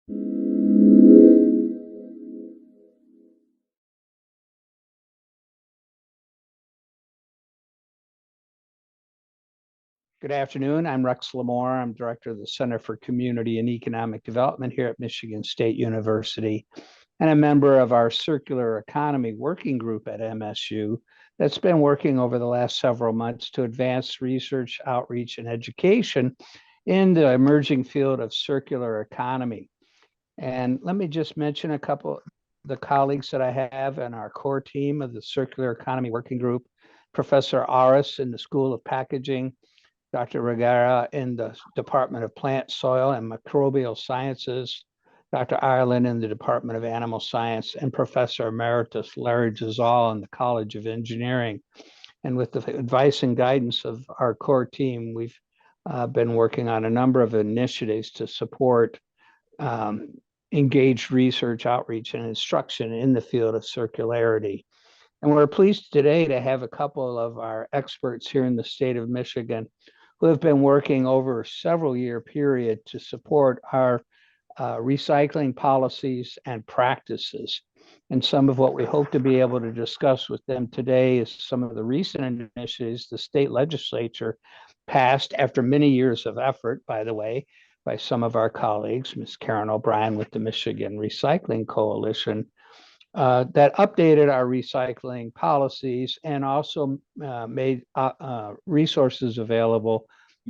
Good afternoon. I'm Rex Lamore. I'm director of the Center for Community and Economic Development here at Michigan State University, and a member of our Circular Economy Working Group at MSU that's been working over the last several months to advance research, outreach, and education in the emerging field of circular economy. And let me just mention a couple of the colleagues that I have in our core team of the Circular Economy Working Group: Professor Aris in the School of Packaging, Dr. Regara in the Department of Plant, Soil, and Microbial Sciences, Dr. Ireland in the Department of Animal Science, and Professor Emeritus Larry Gisal in the College of Engineering. And with the advice and guidance of our core team, we've been working on a number of initiatives to support engaged research, outreach, and instruction in the field of circularity. And we're pleased today to have a couple of our experts here in the state of Michigan who have been working over a several-year period to support our recycling policies and practices. And some of what we hope to be able to discuss with them today is some of the recent initiatives the state legislature passed after many years of effort, by the way, by some of our colleagues, Ms. Kerrin O'Brien with the Michigan Recycling Coalition, that updated our recycling policies and also made resources available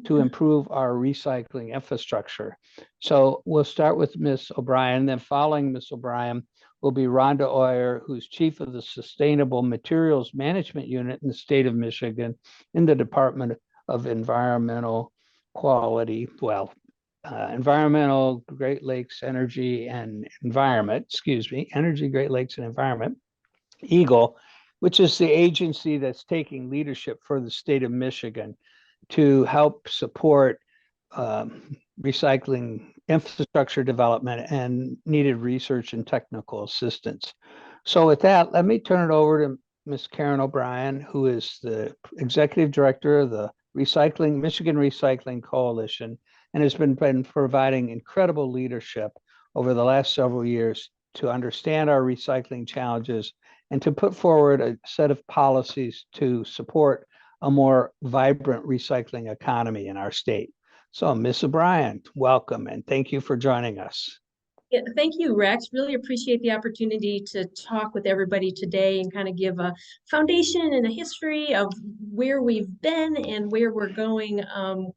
to improve our recycling infrastructure. So we'll start with Ms. O'Brien, then following Ms. O'Brien will be Rhonda Oyer, who's chief of the Sustainable Materials Management Unit in the state of Michigan in the Department of Environmental Quality, Environmental, Great Lakes, Energy and Environment, Energy, Great Lakes and Environment, EGLE, which is the agency that's taking leadership for the state of Michigan to help support recycling infrastructure development and needed research and technical assistance. So with that, let me turn it over to Ms. Kerrin O'Brien, who is the executive director of the Michigan Recycling Coalition, and has been providing incredible leadership over the last several years to understand our recycling challenges and to put forward a set of policies to support a more vibrant recycling economy in our state. So, Ms. O'Brien, welcome, and thank you for joining us. Yeah, thank you, Rex. Really appreciate the opportunity to talk with everybody today and kind of give a foundation and a history of where we've been and where we're going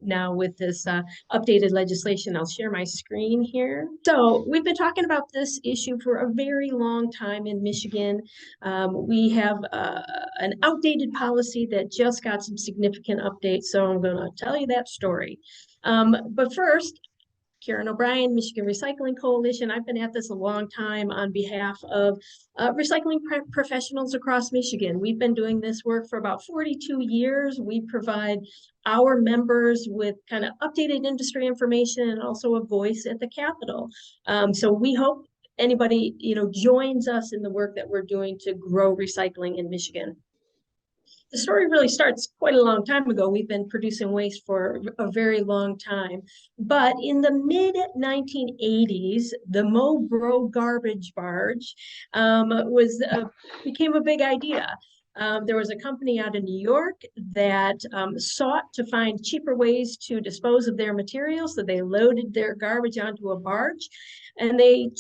now with this updated legislation. I'll share my screen here. So we've been talking about this issue for a very long time in Michigan. We have an outdated policy that just got some significant updates, so I'm going to tell you that story. But first, Kerrin O'Brien, Michigan Recycling Coalition. I've been at this a long time on behalf of recycling professionals across Michigan. We've been doing this work for about 42 years. We provide our members with kind of updated industry information and also a voice at the Capitol. So we hope anybody joins us in the work that we're doing to grow recycling in Michigan. The story really starts quite a long time ago. We've been producing waste for a very long time. But in the mid-1980s, the Mo-Bro garbage barge became a big idea. There was a company out of New York that sought to find cheaper ways to dispose of their materials. So they loaded their garbage onto a barge and they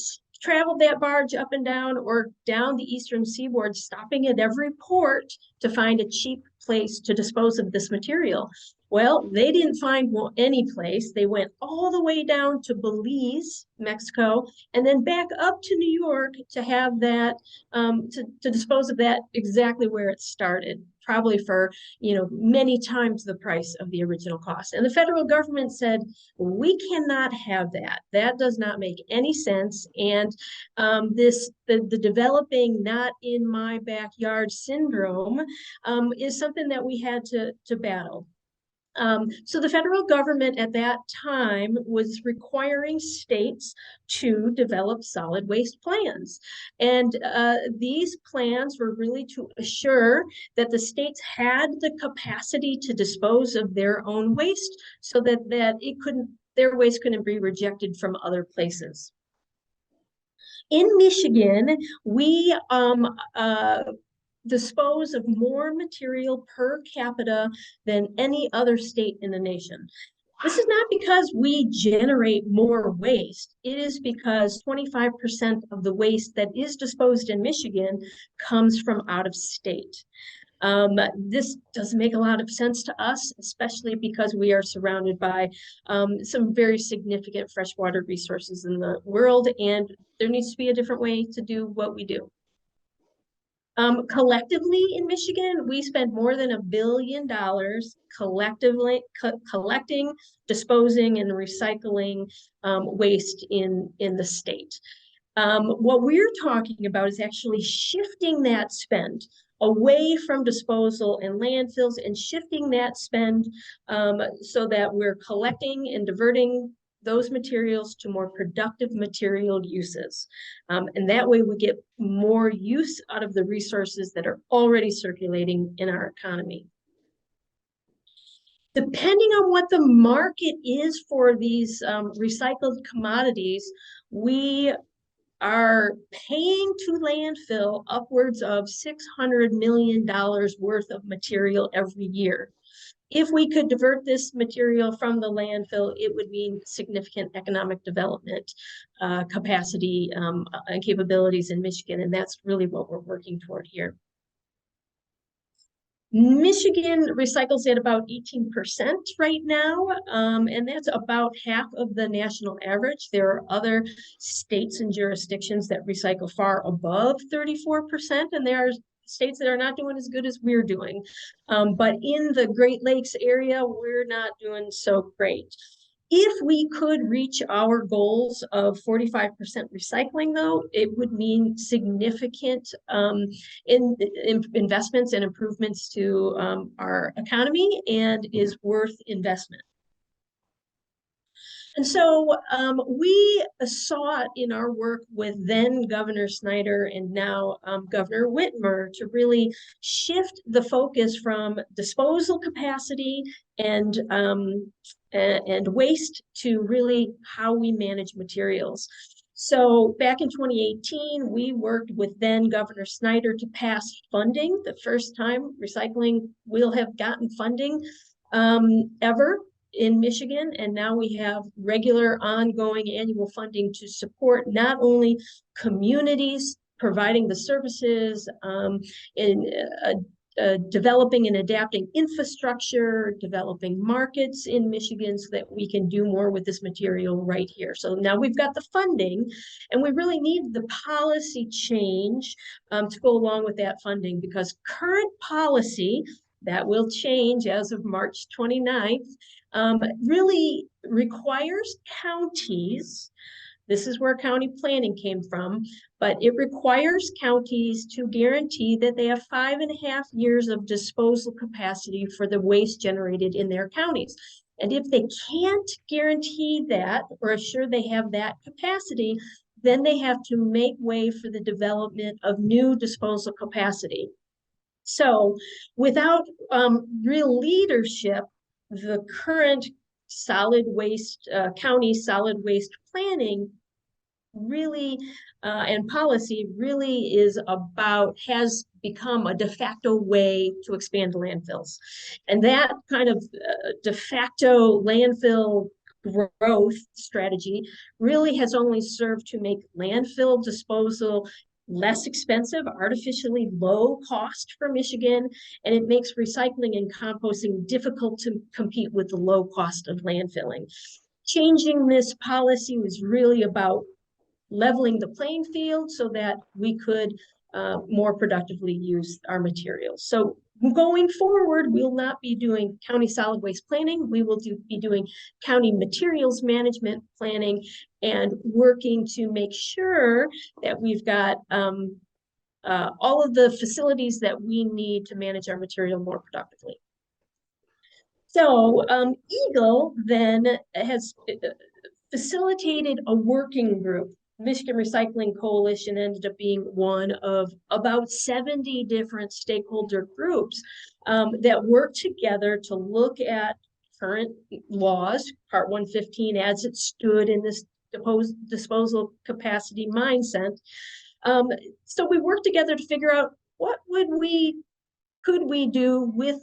traveled that barge up and down or down the eastern seaboard, stopping at every port to find a cheap place to dispose of this material. Well, they didn't find any place. They went all the way down to Belize, Mexico, and then back up to New York to have that, to dispose of that exactly where it started, probably for, many times the price of the original cost. And the federal government said, we cannot have that. That does not make any sense. And the developing not in my backyard syndrome is something that we had to battle. So the federal government at that time was requiring states to develop solid waste plans. And these plans were really to assure that the states had the capacity to dispose of their own waste so that their waste couldn't be rejected from other places. In Michigan, we dispose of more material per capita than any other state in the nation. This is not because we generate more waste. It is because 25% of the waste that is disposed in Michigan comes from out of state. This doesn't make a lot of sense to us, especially because we are surrounded by some very significant freshwater resources in the world, and there needs to be a different way to do what we do. Collectively in Michigan, we spend more than $1 billion collectively collecting, disposing, and recycling waste in the state. What we're talking about is actually shifting that spend away from disposal and landfills and shifting that spend so that we're collecting and diverting those materials to more productive material uses. And that way we get more use out of the resources that are already circulating in our economy. Depending on what the market is for these recycled commodities, we are paying to landfill upwards of $600 million worth of material every year. If we could divert this material from the landfill, it would mean significant economic development capacity and capabilities in Michigan, and that's really what we're working toward here. Michigan recycles at about 18% right now, and that's about half of the national average. There are other states and jurisdictions that recycle far above 34%, and there are states that are not doing as good as we're doing. But in the Great Lakes area, we're not doing so great. If we could reach our goals of 45% recycling, though, it would mean significant investments and improvements to our economy and is worth investment. And so we saw it in our work with then Governor Snyder and now Governor Whitmer to really shift the focus from disposal capacity and waste to really how we manage materials. So back in 2018, we worked with then Governor Snyder to pass funding, the first time recycling will have gotten funding ever in Michigan, and now we have regular ongoing annual funding to support not only communities providing the services in developing and adapting infrastructure, developing markets in Michigan so that we can do more with this material right here. So now we've got the funding, and we really need the policy change to go along with that funding, because current policy that will change as of March 29th really requires counties, this is where county planning came from, but it requires counties to guarantee that they have 5.5 years of disposal capacity for the waste generated in their counties. And if they can't guarantee that or assure they have that capacity, then they have to make way for the development of new disposal capacity. So without real leadership, the current solid waste, county solid waste planning really and policy really has become a de facto way to expand landfills. And that kind of de facto landfill growth strategy really has only served to make landfill disposal less expensive, artificially low cost for Michigan, and it makes recycling and composting difficult to compete with the low cost of landfilling. Changing this policy was really about leveling the playing field so that we could more productively use our materials. So going forward, we'll not be doing county solid waste planning. We will be doing county materials management planning and working to make sure that we've got all of the facilities that we need to manage our material more productively. So EGLE then has facilitated a working group. Michigan Recycling Coalition ended up being one of about 70 different stakeholder groups that work together to look at current laws, Part 115 as it stood in this disposal capacity mindset. So we worked together to figure out what could we do with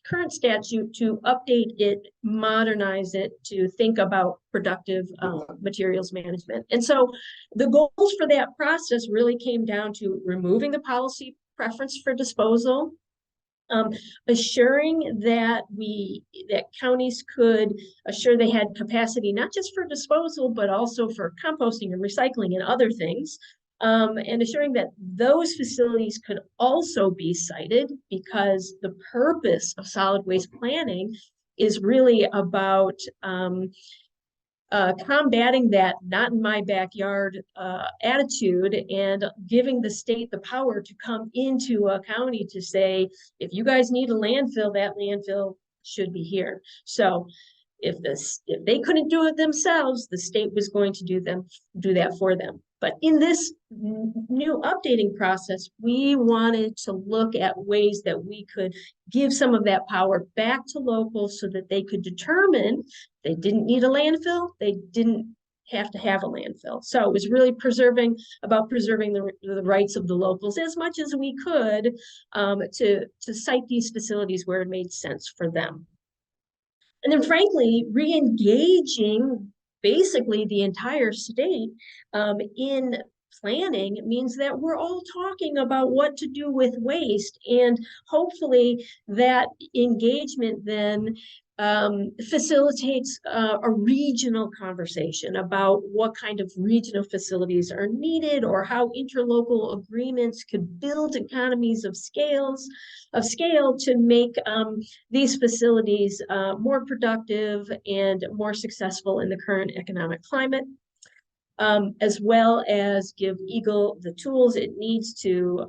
current statute to update it, modernize it, to think about productive materials management. And so the goals for that process really came down to removing the policy preference for disposal, assuring that counties could assure they had capacity not just for disposal, but also for composting and recycling and other things. And assuring that those facilities could also be cited, because the purpose of solid waste planning is really about combating that not in my backyard attitude, and giving the state the power to come into a county to say, if you guys need a landfill, that landfill should be here. So if they couldn't do it themselves, the state was going to do that for them. But in this new updating process, we wanted to look at ways that we could give some of that power back to locals so that they could determine they didn't need a landfill, they didn't have to have a landfill. So it was really preserving the rights of the locals as much as we could, to cite these facilities where it made sense for them. And then frankly, re-engaging basically the entire state in planning means that we're all talking about what to do with waste, and hopefully that engagement then facilitates a regional conversation about what kind of regional facilities are needed, or how interlocal agreements could build economies of scale to make these facilities more productive and more successful in the current economic climate. As well as give EGLE the tools it needs to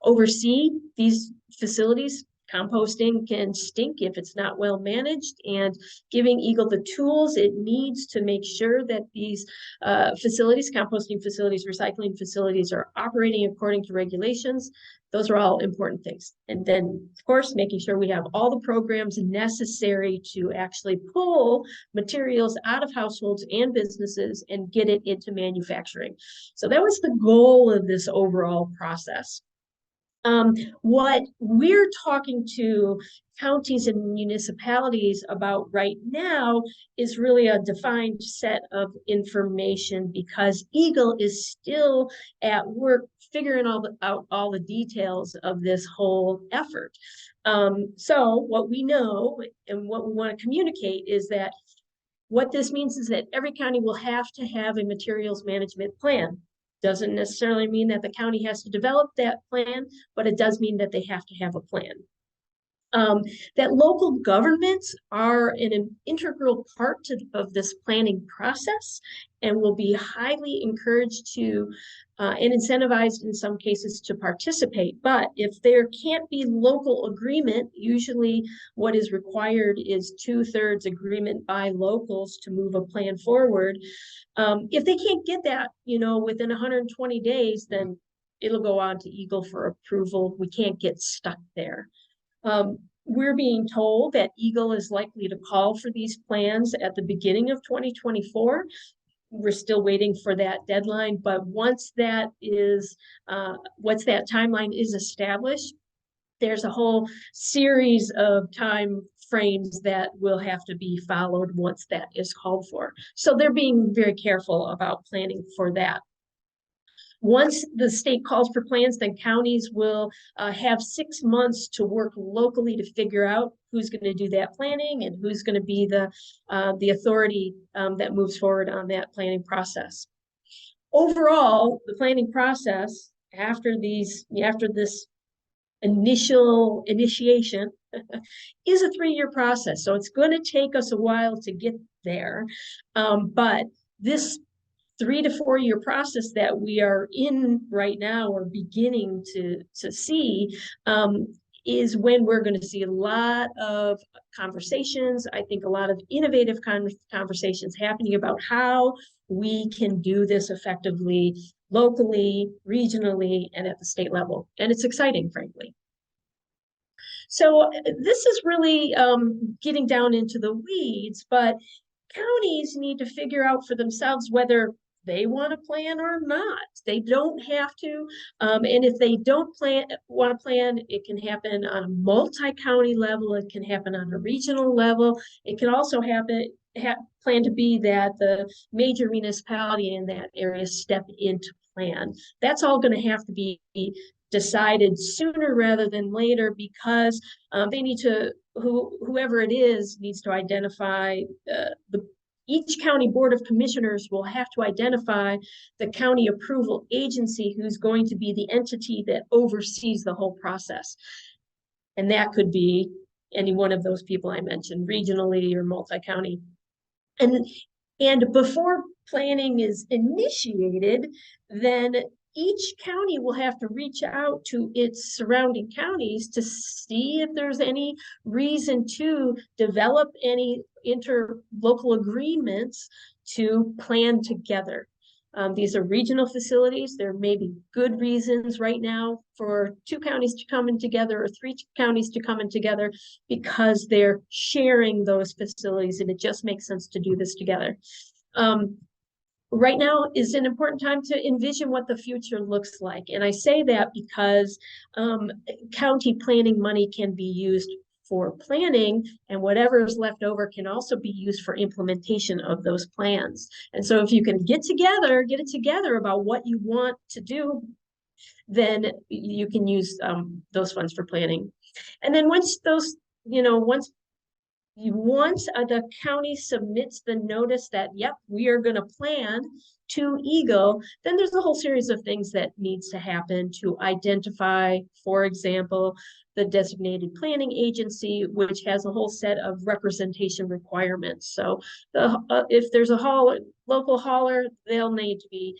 oversee these facilities. Composting can stink if it's not well managed, and giving EGLE the tools it needs to make sure that these facilities, composting facilities, recycling facilities, are operating according to regulations. Those are all important things. And then, of course, making sure we have all the programs necessary to actually pull materials out of households and businesses and get it into manufacturing. So that was the goal of this overall process. What we're talking to counties and municipalities about right now is really a defined set of information, because EGLE is still at work figuring out all the details of this whole effort. So what we know and what we want to communicate is that what this means is that every county will have to have a materials management plan. Doesn't necessarily mean that the county has to develop that plan, but it does mean that they have to have a plan. That local governments are an integral part of this planning process, and will be highly encouraged to and incentivized in some cases to participate. But if there can't be local agreement, usually what is required is 2/3 agreement by locals to move a plan forward. If they can't get that, within 120 days, then it'll go on to EGLE for approval. We can't get stuck there. We're being told that EGLE is likely to call for these plans at the beginning of 2024. We're still waiting for that deadline, but once that timeline is established, there's a whole series of time frames that will have to be followed once that is called for. So they're being very careful about planning for that. Once the state calls for plans, then counties will have 6 months to work locally to figure out who's going to do that planning and who's going to be the authority that moves forward on that planning process. Overall, the planning process after this initial initiation is a 3-year process. So it's going to take us a while to get there. But this 3 to 4 year process that we are in right now, or beginning to see, is when we're going to see a lot of conversations. I think a lot of innovative conversations happening about how we can do this effectively, locally, regionally, and at the state level. And it's exciting, frankly. So this is really getting down into the weeds, but counties need to figure out for themselves whether they want to plan or not. They don't have to. And if they don't want to plan, it can happen on a multi-county level. It can happen on a regional level. It can also plan to be that the major municipality in that area step into plan. That's all going to have to be decided sooner rather than later, because they need to, whoever it is needs to identify each county board of commissioners will have to identify the county approval agency who's going to be the entity that oversees the whole process. And that could be any one of those people I mentioned, regionally or multi-county. And before planning is initiated, then each county will have to reach out to its surrounding counties to see if there's any reason to develop any interlocal agreements to plan together. These are regional facilities. There may be good reasons right now for 2 counties to come in together or 3 counties to come in together because they're sharing those facilities, and it just makes sense to do this together. Right now is an important time to envision what the future looks like. And I say that because county planning money can be used for planning, and whatever is left over can also be used for implementation of those plans. And so if you can get it together about what you want to do, then you can use those funds for planning. And then once those, once the county submits the notice that, yep, we are going to plan to EGLE, then there's a whole series of things that needs to happen to identify, for example, the designated planning agency, which has a whole set of representation requirements. So if there's a local hauler, they'll need to be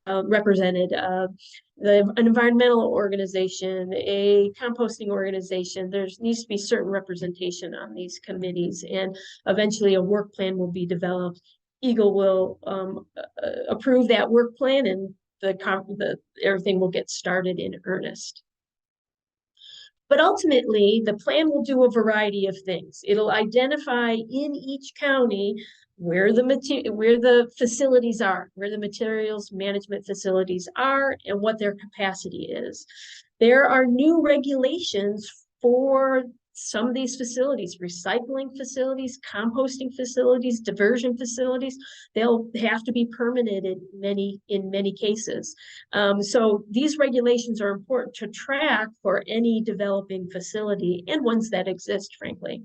represented. An environmental organization, a composting organization, there needs to be certain representation on these committees, and eventually a work plan will be developed. EGLE will approve that work plan, and everything will get started in earnest. But ultimately, the plan will do a variety of things. It'll identify in each county where the facilities are, where the materials management facilities are, and what their capacity is. There are new regulations for some of these facilities, recycling facilities, composting facilities, diversion facilities. They'll have to be permitted in many cases. So these regulations are important to track for any developing facility and ones that exist, frankly.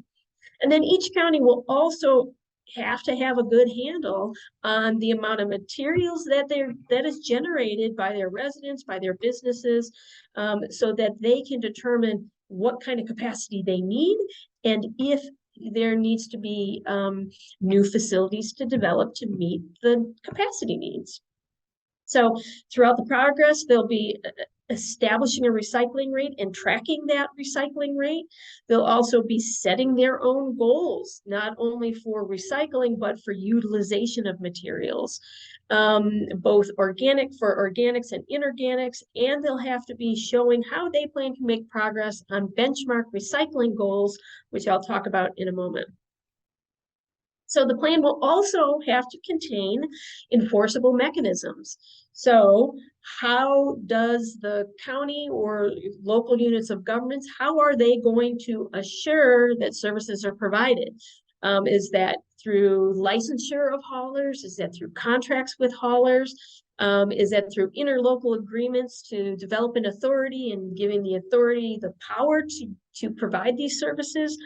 And then each county will also have to have a good handle on the amount of materials that is generated by their residents, by their businesses, so that they can determine what kind of capacity they need, and if there needs to be new facilities to develop to meet the capacity needs. So throughout the progress, they'll be establishing a recycling rate and tracking that recycling rate. They'll also be setting their own goals, not only for recycling, but for utilization of materials, both for organics and inorganics, and they'll have to be showing how they plan to make progress on benchmark recycling goals, which I'll talk about in a moment. So the plan will also have to contain enforceable mechanisms. So how does the county or local units of governments, how are they going to assure that services are provided? Is that through licensure of haulers? Is that through contracts with haulers? Is that through interlocal agreements to develop an authority and giving the authority the power to provide these services?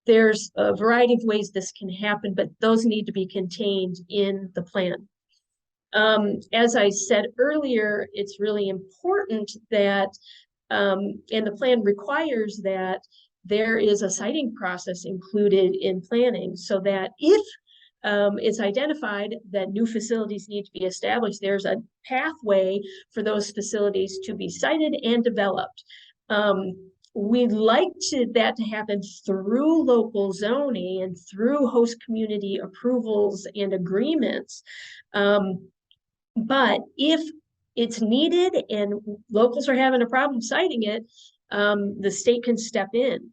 There's a variety of ways this can happen, but those need to be contained in the plan. As I said earlier, it's really important that, and the plan requires that there is a siting process included in planning, so that if it's identified that new facilities need to be established, there's a pathway for those facilities to be sited and developed. We'd like that to happen through local zoning and through host community approvals and agreements. But if it's needed and locals are having a problem citing it, the state can step in.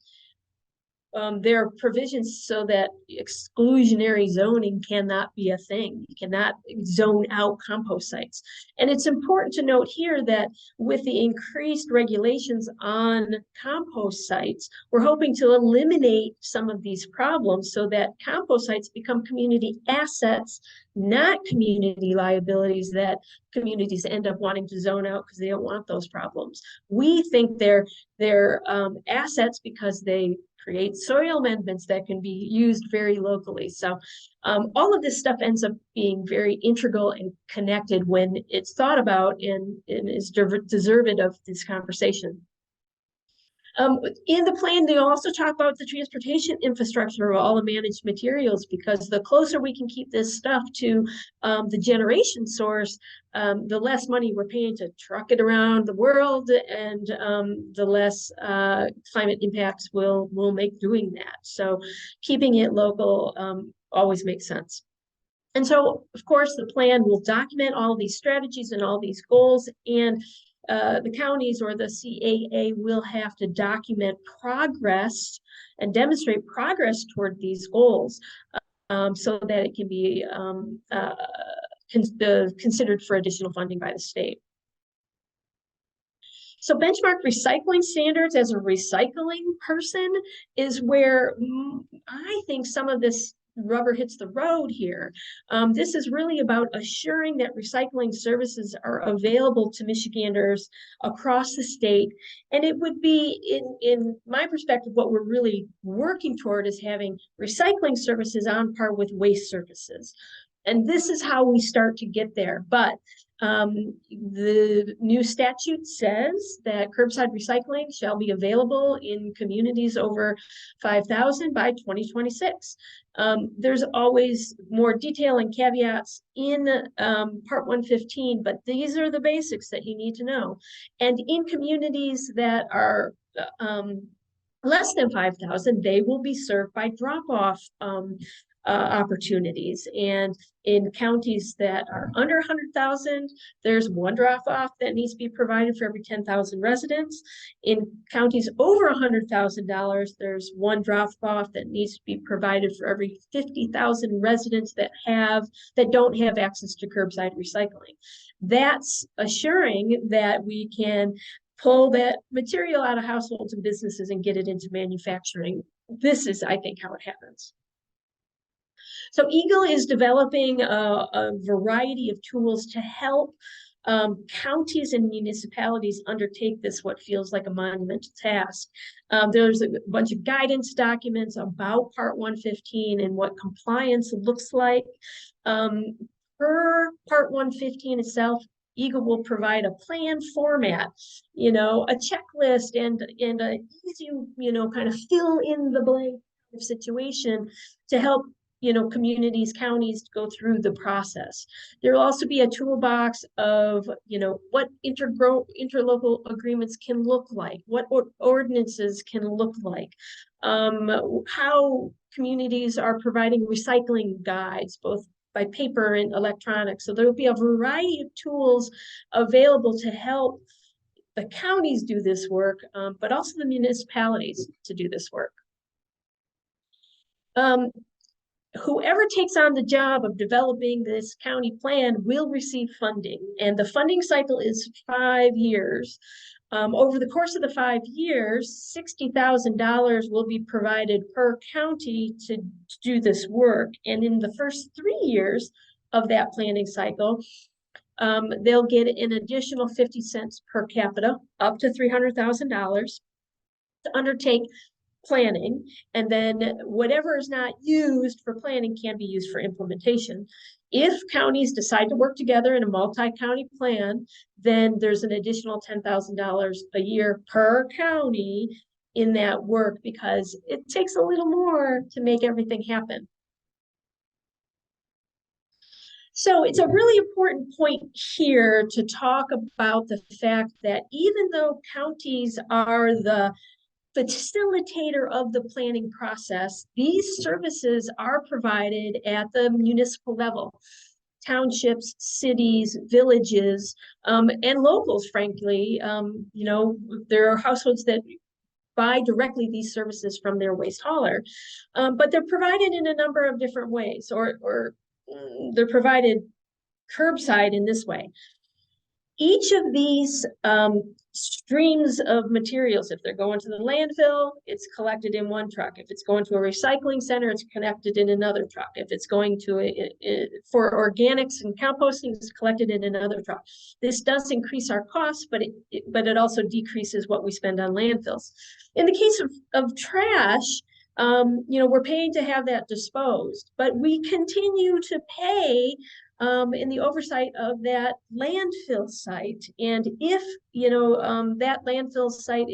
there are provisions so that exclusionary zoning cannot be a thing. You cannot zone out compost sites. And it's important to note here that with the increased regulations on compost sites, we're hoping to eliminate some of these problems so that compost sites become community assets, not community liabilities that communities end up wanting to zone out because they don't want those problems. We think they're assets because they create soil amendments that can be used very locally. So all of this stuff ends up being very integral and connected when it's thought about and is deserved of this conversation. In the plan, they also talk about the transportation infrastructure of all the managed materials, because the closer we can keep this stuff to the generation source, the less money we're paying to truck it around the world, and the less climate impacts we'll make doing that. So keeping it local always makes sense. And so, of course, the plan will document all these strategies and all these goals, and the counties or the CAA will have to document progress and demonstrate progress toward these goals so that it can be considered for additional funding by the state. So benchmark recycling standards as a recycling person is where I think some of this rubber hits the road here. This is really about assuring that recycling services are available to Michiganders across the state. And it would be, in my perspective, what we're really working toward is having recycling services on par with waste services. And this is how we start to get there. But the new statute says that curbside recycling shall be available in communities over 5,000 by 2026. There's always more detail and caveats in Part 115, but these are the basics that you need to know. And in communities that are less than 5,000, they will be served by drop-off opportunities. And in counties that are under 100,000, there's one drop-off that needs to be provided for every 10,000 residents. In counties over $100,000, there's one drop-off that needs to be provided for every 50,000 residents that don't have access to curbside recycling. That's assuring that we can pull that material out of households and businesses and get it into manufacturing. This is, I think, how it happens. So EGLE is developing a variety of tools to help counties and municipalities undertake this, what feels like a monumental task. There's a bunch of guidance documents about Part 115 and what compliance looks like. Per Part 115 itself, EGLE will provide a plan format, a checklist and a easy, kind of fill in the blank situation to help communities, counties go through the process. There will also be a toolbox of, what interlocal agreements can look like, what ordinances can look like, how communities are providing recycling guides, both by paper and electronic. So there will be a variety of tools available to help the counties do this work, but also the municipalities to do this work. Whoever takes on the job of developing this county plan will receive funding, and the funding cycle is 5 years. Over the course of the 5 years, $60,000 will be provided per county to do this work. And in the first 3 years of that planning cycle, they'll get an additional 50 cents per capita, up to $300,000 to undertake planning, and then whatever is not used for planning can be used for implementation. If counties decide to work together in a multi-county plan, then there's an additional $10,000 a year per county in that work, because it takes a little more to make everything happen. So it's a really important point here to talk about the fact that even though counties are the facilitator of the planning process, these services are provided at the municipal level. Townships, cities, villages, and locals, frankly. There are households that buy directly these services from their waste hauler, but they're provided in a number of different ways, or they're provided curbside in this way. Each of these streams of materials, if they're going to the landfill, it's collected in one truck. If it's going to a recycling center, it's connected in another truck. If it's going to for organics and composting, it's collected in another truck. This does increase our costs, but it also decreases what we spend on landfills. In the case of trash, we're paying to have that disposed, but we continue to pay in the oversight of that landfill site. And if that landfill site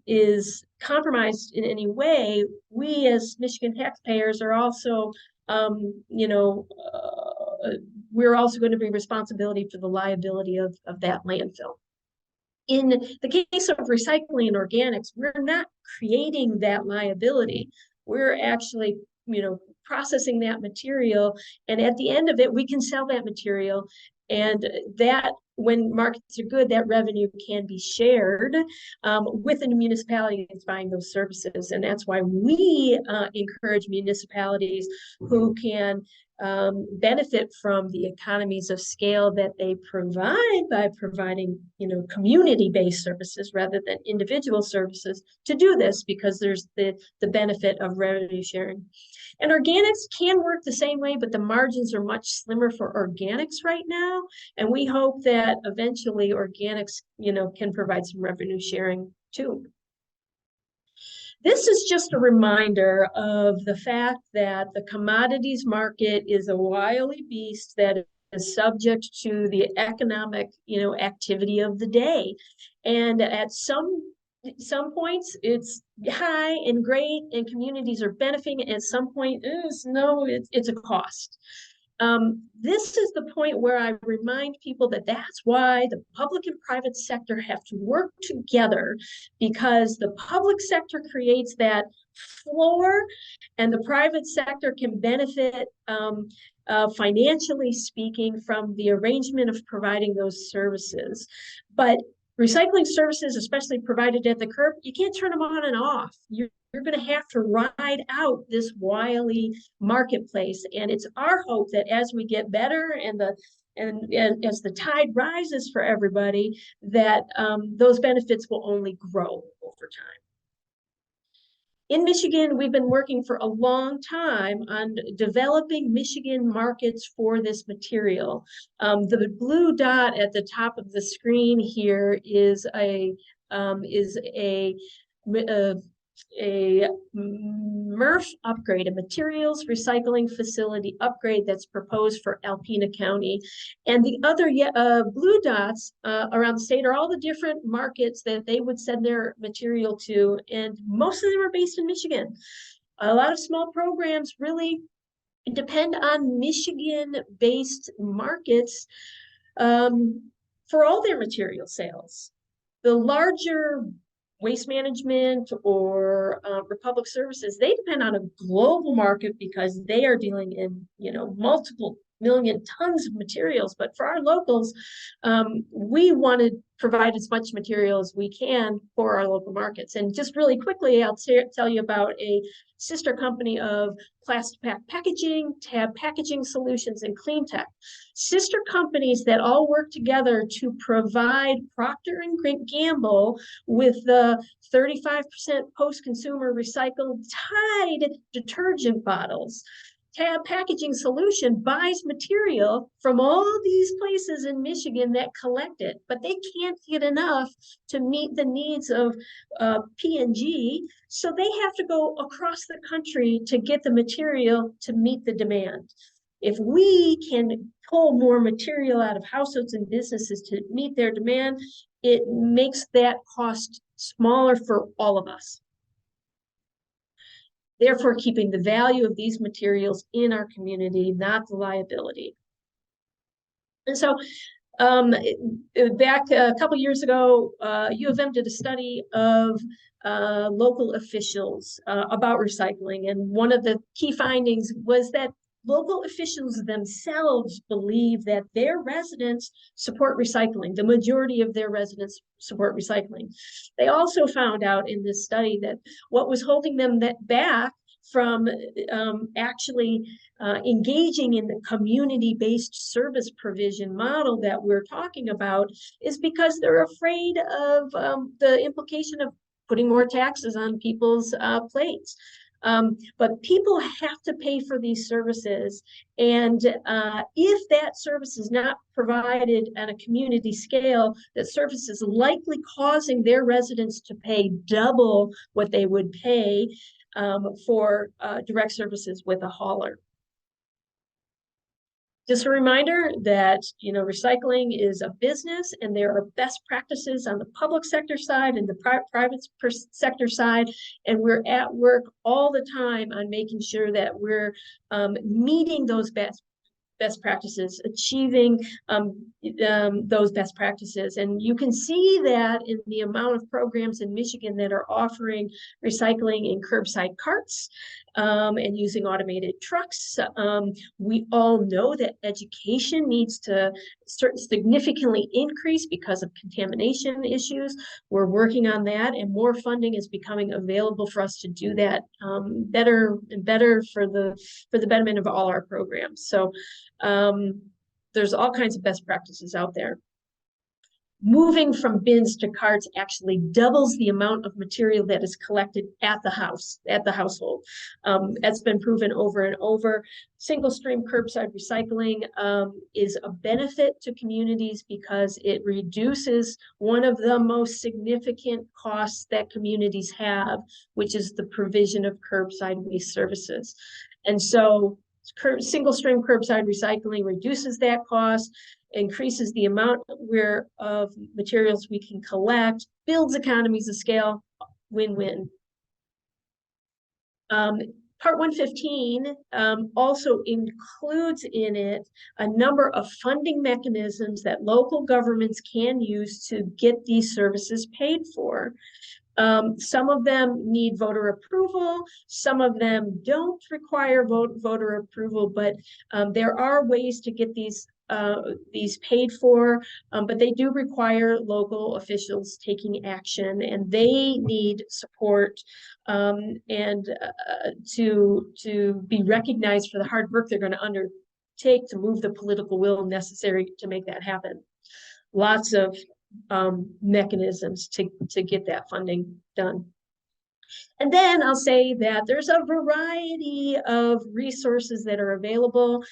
is compromised in any way, we as Michigan taxpayers are also we're also going to be responsibility for the liability of that landfill. In the case of recycling and organics, we're not creating that liability. We're actually processing that material, and at the end of it, we can sell that material, and that, when markets are good, that revenue can be shared with the municipality that's buying those services. And that's why we encourage municipalities who can benefit from the economies of scale that they provide by providing community-based services rather than individual services to do this, because there's the benefit of revenue sharing. And organics can work the same way, but the margins are much slimmer for organics right now. And we hope that eventually organics, can provide some revenue sharing too. This is just a reminder of the fact that the commodities market is a wily beast that is subject to the economic, activity of the day. And at some points it's high and great and communities are benefiting. At some point, it's a cost. This is the point where I remind people that that's why the public and private sector have to work together, because the public sector creates that floor and the private sector can benefit financially speaking from the arrangement of providing those services. But recycling services, especially provided at the curb, you can't turn them on and off. You're going to have to ride out this wily marketplace. And it's our hope that as we get better and as the tide rises for everybody, that those benefits will only grow over time. In Michigan, we've been working for a long time on developing Michigan markets for this material. The blue dot at the top of the screen here is a MRF upgrade, a materials recycling facility upgrade that's proposed for Alpena County. And the other blue dots around the state are all the different markets that they would send their material to, and most of them are based in Michigan. A lot of small programs really depend on Michigan-based markets for all their material sales. The larger waste management or Republic Services, they depend on a global market because they are dealing in multiple million tons of materials. But for our locals, we want to provide as much material as we can for our local markets. And just really quickly, I'll tell you about a sister company of Plastic Packaging, Tab Packaging Solutions, and Cleantech. Sister companies that all work together to provide Procter & Gamble with the 35% post-consumer recycled Tide detergent bottles. Tab Packaging Solution buys material from all these places in Michigan that collect it, but they can't get enough to meet the needs of P&G, so they have to go across the country to get the material to meet the demand. If we can pull more material out of households and businesses to meet their demand, it makes that cost smaller for all of us, therefore keeping the value of these materials in our community, not the liability. And so back a couple years ago, U of M did a study of local officials about recycling. And one of the key findings was that local officials themselves believe that their residents support recycling. The majority of their residents support recycling. They also found out in this study that what was holding them back from actually engaging in the community-based service provision model that we're talking about is because they're afraid of the implication of putting more taxes on people's plates. But people have to pay for these services. And if that service is not provided at a community scale, that service is likely causing their residents to pay double what they would pay for direct services with a hauler. Just a reminder that, you know, recycling is a business, and there are best practices on the public sector side and the private sector side. And we're at work all the time on making sure that we're meeting those best practices, achieving those best practices. And you can see that in the amount of programs in Michigan that are offering recycling in curbside carts and using automated trucks. We all know that education needs to significantly increase because of contamination issues. We're working on that, and more funding is becoming available for us to do that better and better for the betterment of all our programs. So there's all kinds of best practices out there. Moving from bins to carts actually doubles the amount of material that is collected at the household. That's been proven over and over. Single stream curbside recycling is a benefit to communities because it reduces one of the most significant costs that communities have, which is the provision of curbside waste services. And so single stream curbside recycling reduces that cost, increases the amount of materials we can collect, builds economies of scale, win-win. Part 115 also includes in it a number of funding mechanisms that local governments can use to get these services paid for. Some of them need voter approval. Some of them don't require voter approval, but there are ways to get these paid for, but they do require local officials taking action, and they need support and to be recognized for the hard work they're going to undertake to move the political will necessary to make that happen. Lots of mechanisms to get that funding done. And then I'll say that there's a variety of resources that are available.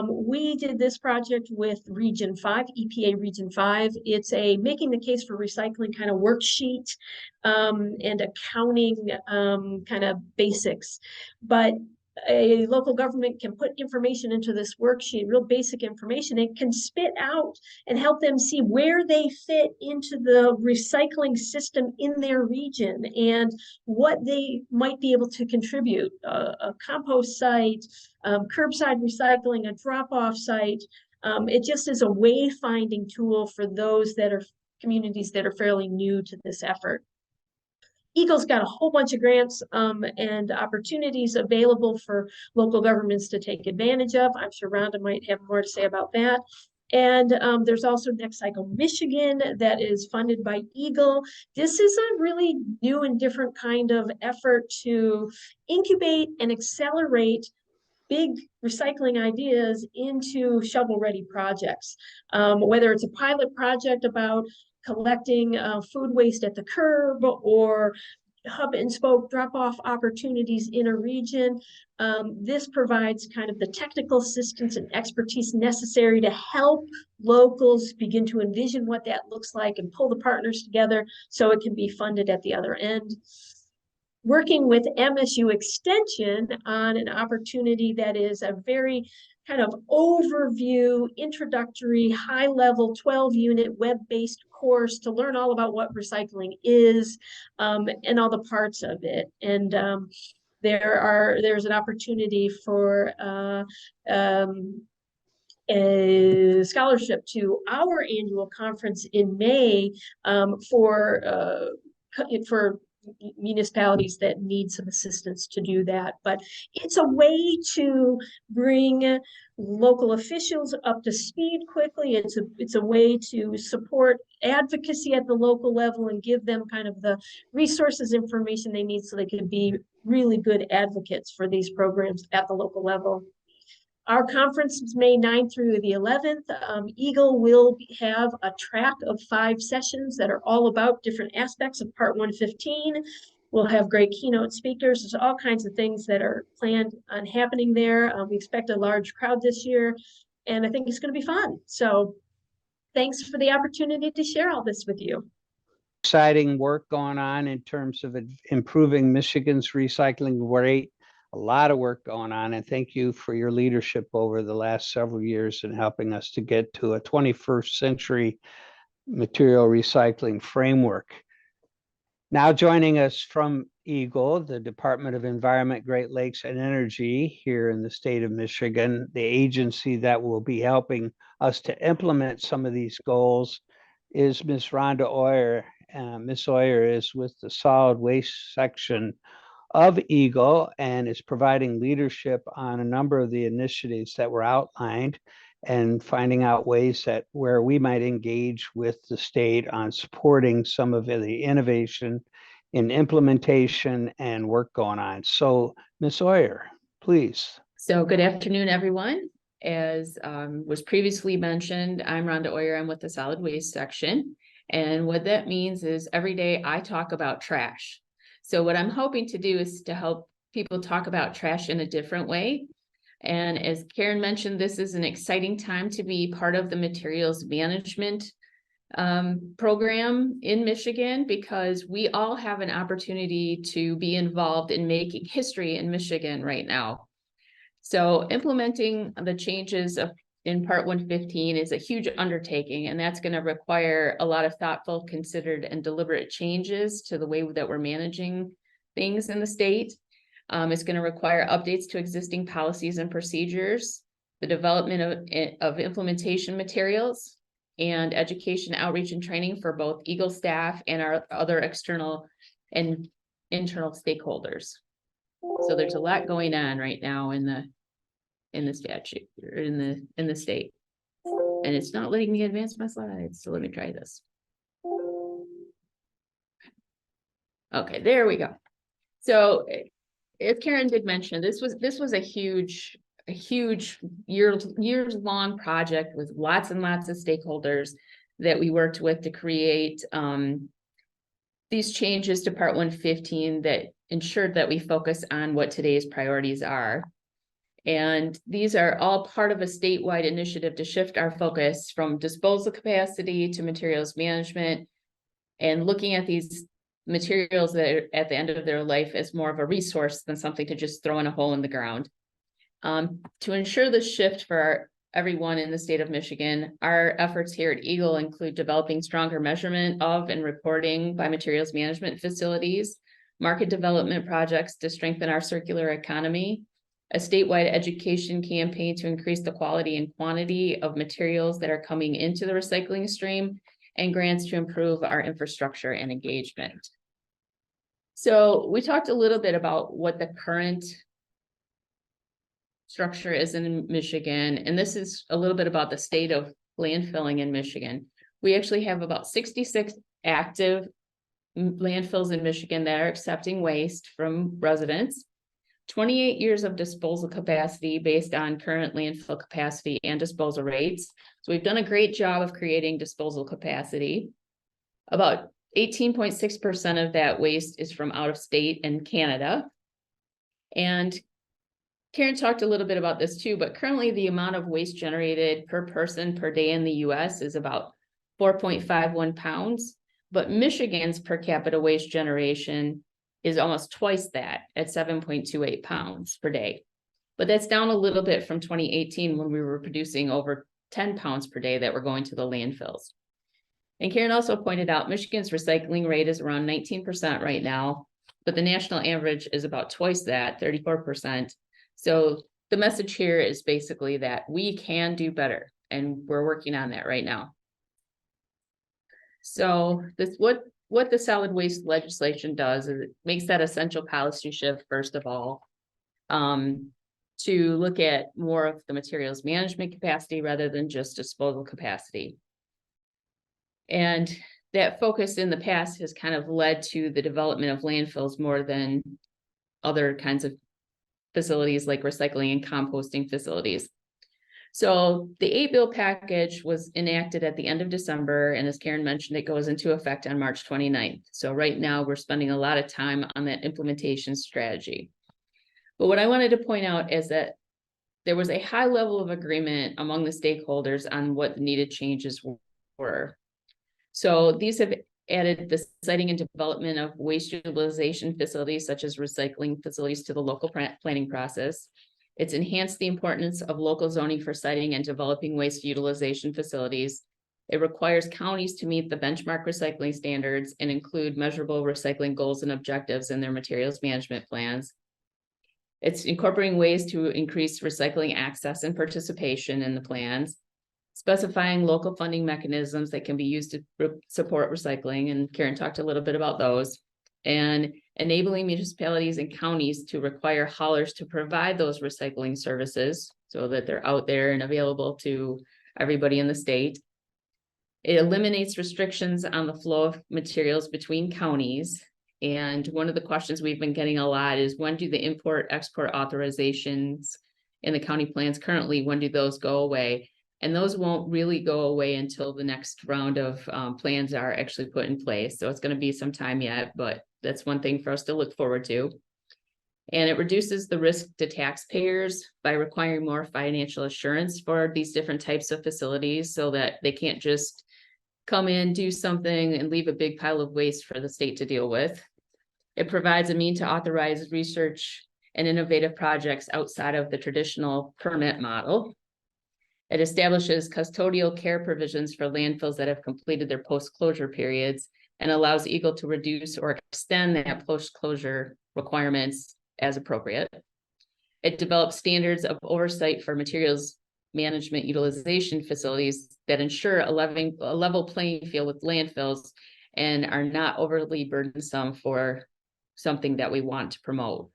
We did this project with Region 5, EPA Region 5. It's a making the case for recycling kind of worksheet and accounting kind of basics. But a local government can put information into this worksheet, real basic information. It can spit out and help them see where they fit into the recycling system in their region and what they might be able to contribute. A compost site, curbside recycling, a drop-off site. It just is a wayfinding tool for those that are communities that are fairly new to this effort. EGLE's got a whole bunch of grants and opportunities available for local governments to take advantage of. I'm sure Rhonda might have more to say about that. And there's also Next Cycle Michigan that is funded by EGLE. This is a really new and different kind of effort to incubate and accelerate big recycling ideas into shovel-ready projects. Whether it's a pilot project about collecting food waste at the curb or hub and spoke drop-off opportunities in a region. This provides kind of the technical assistance and expertise necessary to help locals begin to envision what that looks like and pull the partners together so it can be funded at the other end. Working with MSU Extension on an opportunity that is a very kind of overview, introductory, high-level 12-unit web-based course to learn all about what recycling is and all the parts of it. And there's an opportunity for a scholarship to our annual conference in May for municipalities that need some assistance to do that. But it's a way to bring local officials up to speed quickly. It's a way to support advocacy at the local level and give them kind of the resources, information they need so they can be really good advocates for these programs at the local level. Our conference is May 9th through the 11th. EGLE will have a track of 5 sessions that are all about different aspects of Part 115. We'll have great keynote speakers. There's all kinds of things that are planned on happening there. We expect a large crowd this year, and I think it's going to be fun. So thanks for the opportunity to share all this with you. Exciting work going on in terms of improving Michigan's recycling rate. A lot of work going on, and thank you for your leadership over the last several years in helping us to get to a 21st century material recycling framework. Now joining us from EGLE, the Department of Environment, Great Lakes, and Energy here in the state of Michigan, the agency that will be helping us to implement some of these goals, is Ms. Rhonda Oyer. Ms. Oyer is with the solid waste section of EGLE and is providing leadership on a number of the initiatives that were outlined and finding out ways that where we might engage with the state on supporting some of the innovation in implementation and work going on. So Ms. Oyer, please. So good afternoon, everyone. As was previously mentioned, I'm Rhonda Oyer. I'm with the solid waste section. And what that means is every day I talk about trash. So what I'm hoping to do is to help people talk about trash in a different way. And as Kerrin mentioned, this is an exciting time to be part of the materials management program in Michigan, because we all have an opportunity to be involved in making history in Michigan right now. So implementing the changes in Part 115 is a huge undertaking, and that's going to require a lot of thoughtful, considered, and deliberate changes to the way that we're managing things in the state. It's going to require updates to existing policies and procedures, the development of implementation materials, and education, outreach, and training for both EGLE staff and our other external and internal stakeholders. So there's a lot going on right now in the statute, or in the state, and it's not letting me advance my slides. So let me try this. Okay, there we go. So as Kerrin did mention, this was a huge years long project with lots and lots of stakeholders that we worked with to create these changes to Part 115 that ensured that we focus on what today's priorities are. And these are all part of a statewide initiative to shift our focus from disposal capacity to materials management, and looking at these materials that are at the end of their life as more of a resource than something to just throw in a hole in the ground. To ensure the shift for everyone in the state of Michigan, our efforts here at EGLE include developing stronger measurement of and reporting by materials management facilities, market development projects to strengthen our circular economy, a statewide education campaign to increase the quality and quantity of materials that are coming into the recycling stream, and grants to improve our infrastructure and engagement. So we talked a little bit about what the current structure is in Michigan, and this is a little bit about the state of landfilling in Michigan. We actually have about 66 active landfills in Michigan that are accepting waste from residents, 28 years of disposal capacity based on current landfill capacity and disposal rates. So we've done a great job of creating disposal capacity. About 18.6% of that waste is from out of state and Canada. And Kerrin talked a little bit about this too, but currently the amount of waste generated per person per day in the US is about 4.51 pounds, but Michigan's per capita waste generation is almost twice that at 7.28 pounds per day. But that's down a little bit from 2018 when we were producing over 10 pounds per day that were going to the landfills. And Kerrin also pointed out Michigan's recycling rate is around 19% right now, but the national average is about twice that, 34%. So the message here is basically that we can do better, and we're working on that right now. So what what the solid waste legislation does is it makes that essential policy shift, first of all, to look at more of the materials management capacity rather than just disposal capacity. And that focus in the past has kind of led to the development of landfills more than other kinds of facilities like recycling and composting facilities. So the 8-bill package was enacted at the end of December, and as Kerrin mentioned, it goes into effect on March 29th. So right now we're spending a lot of time on that implementation strategy. But what I wanted to point out is that there was a high level of agreement among the stakeholders on what the needed changes were. So these have added the siting and development of waste utilization facilities such as recycling facilities to the local planning process. It's enhanced the importance of local zoning for siting and developing waste utilization facilities. It requires counties to meet the benchmark recycling standards and include measurable recycling goals and objectives in their materials management plans. It's incorporating ways to increase recycling access and participation in the plans, specifying local funding mechanisms that can be used to support recycling, and Kerrin talked a little bit about those, and enabling municipalities and counties to require haulers to provide those recycling services so that they're out there and available to everybody in the state. It eliminates restrictions on the flow of materials between counties. And one of the questions we've been getting a lot is, when do the import-export authorizations in the county plans currently, when do those go away? And those won't really go away until the next round of plans are actually put in place. So it's going to be some time yet, but that's one thing for us to look forward to. And it reduces the risk to taxpayers by requiring more financial assurance for these different types of facilities so that they can't just come in, do something, and leave a big pile of waste for the state to deal with. It provides a means to authorize research and innovative projects outside of the traditional permit model. It establishes custodial care provisions for landfills that have completed their post-closure periods and allows EGLE to reduce or extend that post-closure requirements as appropriate. It develops standards of oversight for materials management utilization facilities that ensure a level playing field with landfills and are not overly burdensome for something that we want to promote.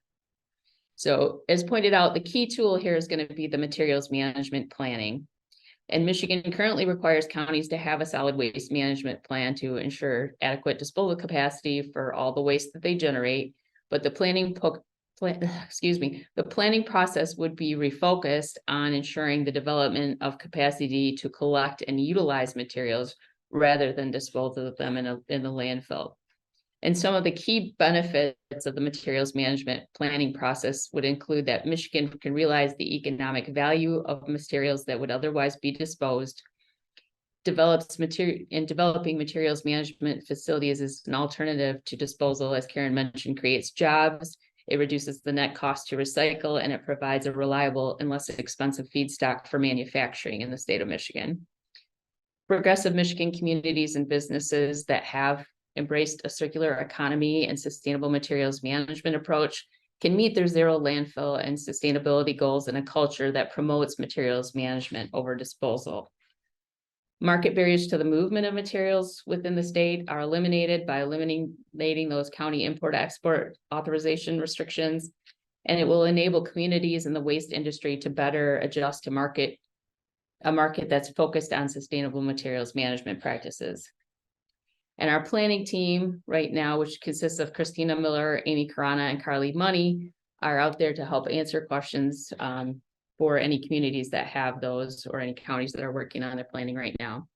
So as pointed out, the key tool here is going to be the materials management planning. And Michigan currently requires counties to have a solid waste management plan to ensure adequate disposal capacity for all the waste that they generate. But the planning process would be refocused on ensuring the development of capacity to collect and utilize materials rather than dispose of them in the landfill. And some of the key benefits of the materials management planning process would include that Michigan can realize the economic value of materials that would otherwise be disposed, developing materials management facilities as an alternative to disposal, as Kerrin mentioned, creates jobs, it reduces the net cost to recycle, and it provides a reliable and less expensive feedstock for manufacturing in the state of Michigan. Progressive Michigan communities and businesses that have embraced a circular economy and sustainable materials management approach can meet their zero landfill and sustainability goals in a culture that promotes materials management over disposal. Market barriers to the movement of materials within the state are eliminated by eliminating those county import-export authorization restrictions, and it will enable communities in the waste industry to better adjust to a market that's focused on sustainable materials management practices. And our planning team right now, which consists of Christina Miller, Amy Karana, and Carly Money, are out there to help answer questions for any communities that have those or any counties that are working on their planning right now.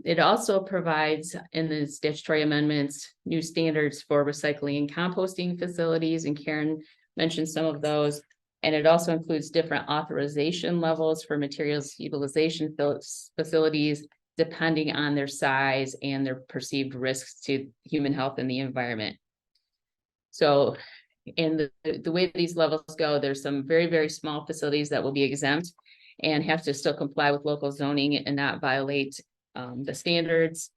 It also provides in the statutory amendments new standards for recycling and composting facilities, and Kerrin mentioned some of those. And it also includes different authorization levels for materials utilization facilities, depending on their size and their perceived risks to human health and the environment. So in the way these levels go, there's some very, very small facilities that will be exempt and have to still comply with local zoning and not violate the standards.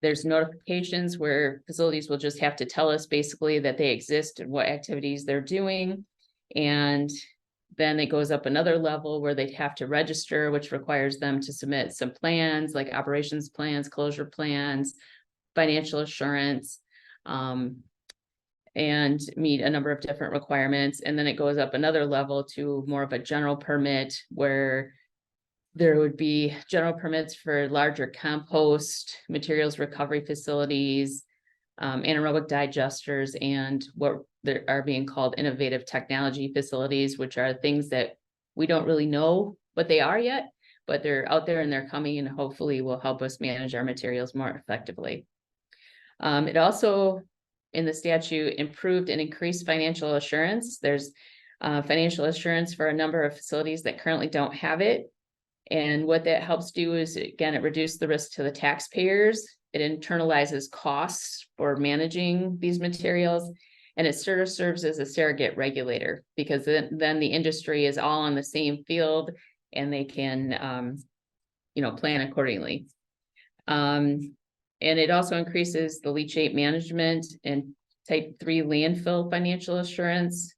There's notifications where facilities will just have to tell us basically that they exist and what activities they're doing. And then it goes up another level where they have to register, which requires them to submit some plans like operations plans, closure plans, financial assurance, and meet a number of different requirements. And then it goes up another level to more of a general permit, where there would be general permits for larger compost, materials recovery facilities, anaerobic digesters, and what are being called innovative technology facilities, which are things that we don't really know what they are yet, but they're out there and they're coming, and hopefully will help us manage our materials more effectively. It also, in the statute, improved and increased financial assurance. There's financial assurance for a number of facilities that currently don't have it. And what that helps do is, again, it reduces the risk to the taxpayers. It internalizes costs for managing these materials, and it sort of serves as a surrogate regulator, because then the industry is all on the same field and they can, plan accordingly. And it also increases the leachate management and type 3 landfill financial assurance,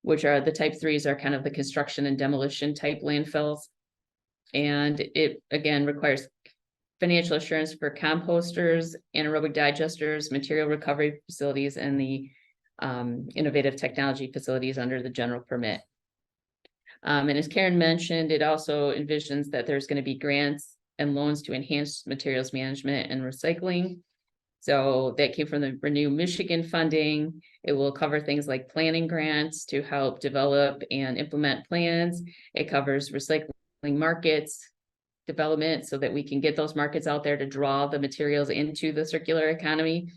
which are the type 3s are kind of the construction and demolition type landfills. And it, again, requires financial assurance for composters, anaerobic digesters, material recovery facilities, and the innovative technology facilities under the general permit. And as Kerrin mentioned, it also envisions that there's going to be grants and loans to enhance materials management and recycling. So that came from the Renew Michigan funding. It will cover things like planning grants to help develop and implement plans. It covers recycling markets development so that we can get those markets out there to draw the materials into the circular economy.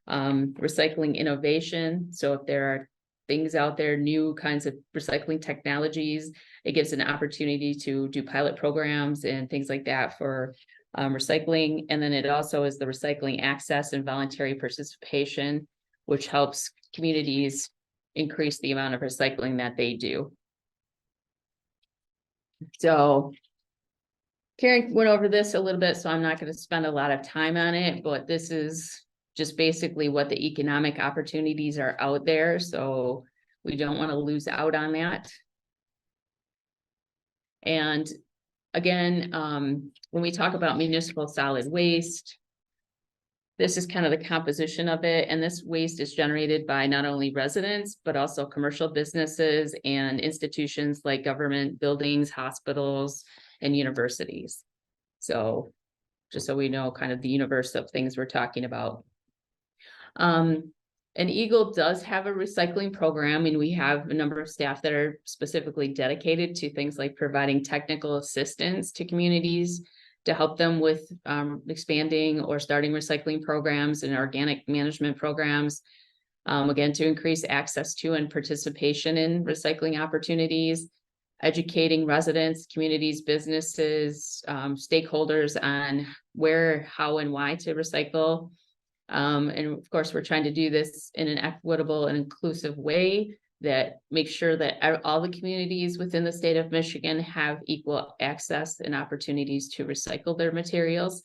Recycling innovation. So if there are things out there, new kinds of recycling technologies, it gives an opportunity to do pilot programs and things like that for recycling. And then it also is the recycling access and voluntary participation, which helps communities increase the amount of recycling that they do. So Kerrin went over this a little bit, so I'm not going to spend a lot of time on it, but this is just basically what the economic opportunities are out there. So we don't want to lose out on that. And again, when we talk about municipal solid waste, this is kind of the composition of it. And this waste is generated by not only residents, but also commercial businesses and institutions like government buildings, hospitals, and universities. So just so we know kind of the universe of things we're talking about. And EGLE does have a recycling program, and we have a number of staff that are specifically dedicated to things like providing technical assistance to communities to help them with expanding or starting recycling programs and organic management programs. Again, to increase access to and participation in recycling opportunities, educating residents, communities, businesses, stakeholders on where, how, and why to recycle. And of course, we're trying to do this in an equitable and inclusive way that makes sure that all the communities within the state of Michigan have equal access and opportunities to recycle their materials.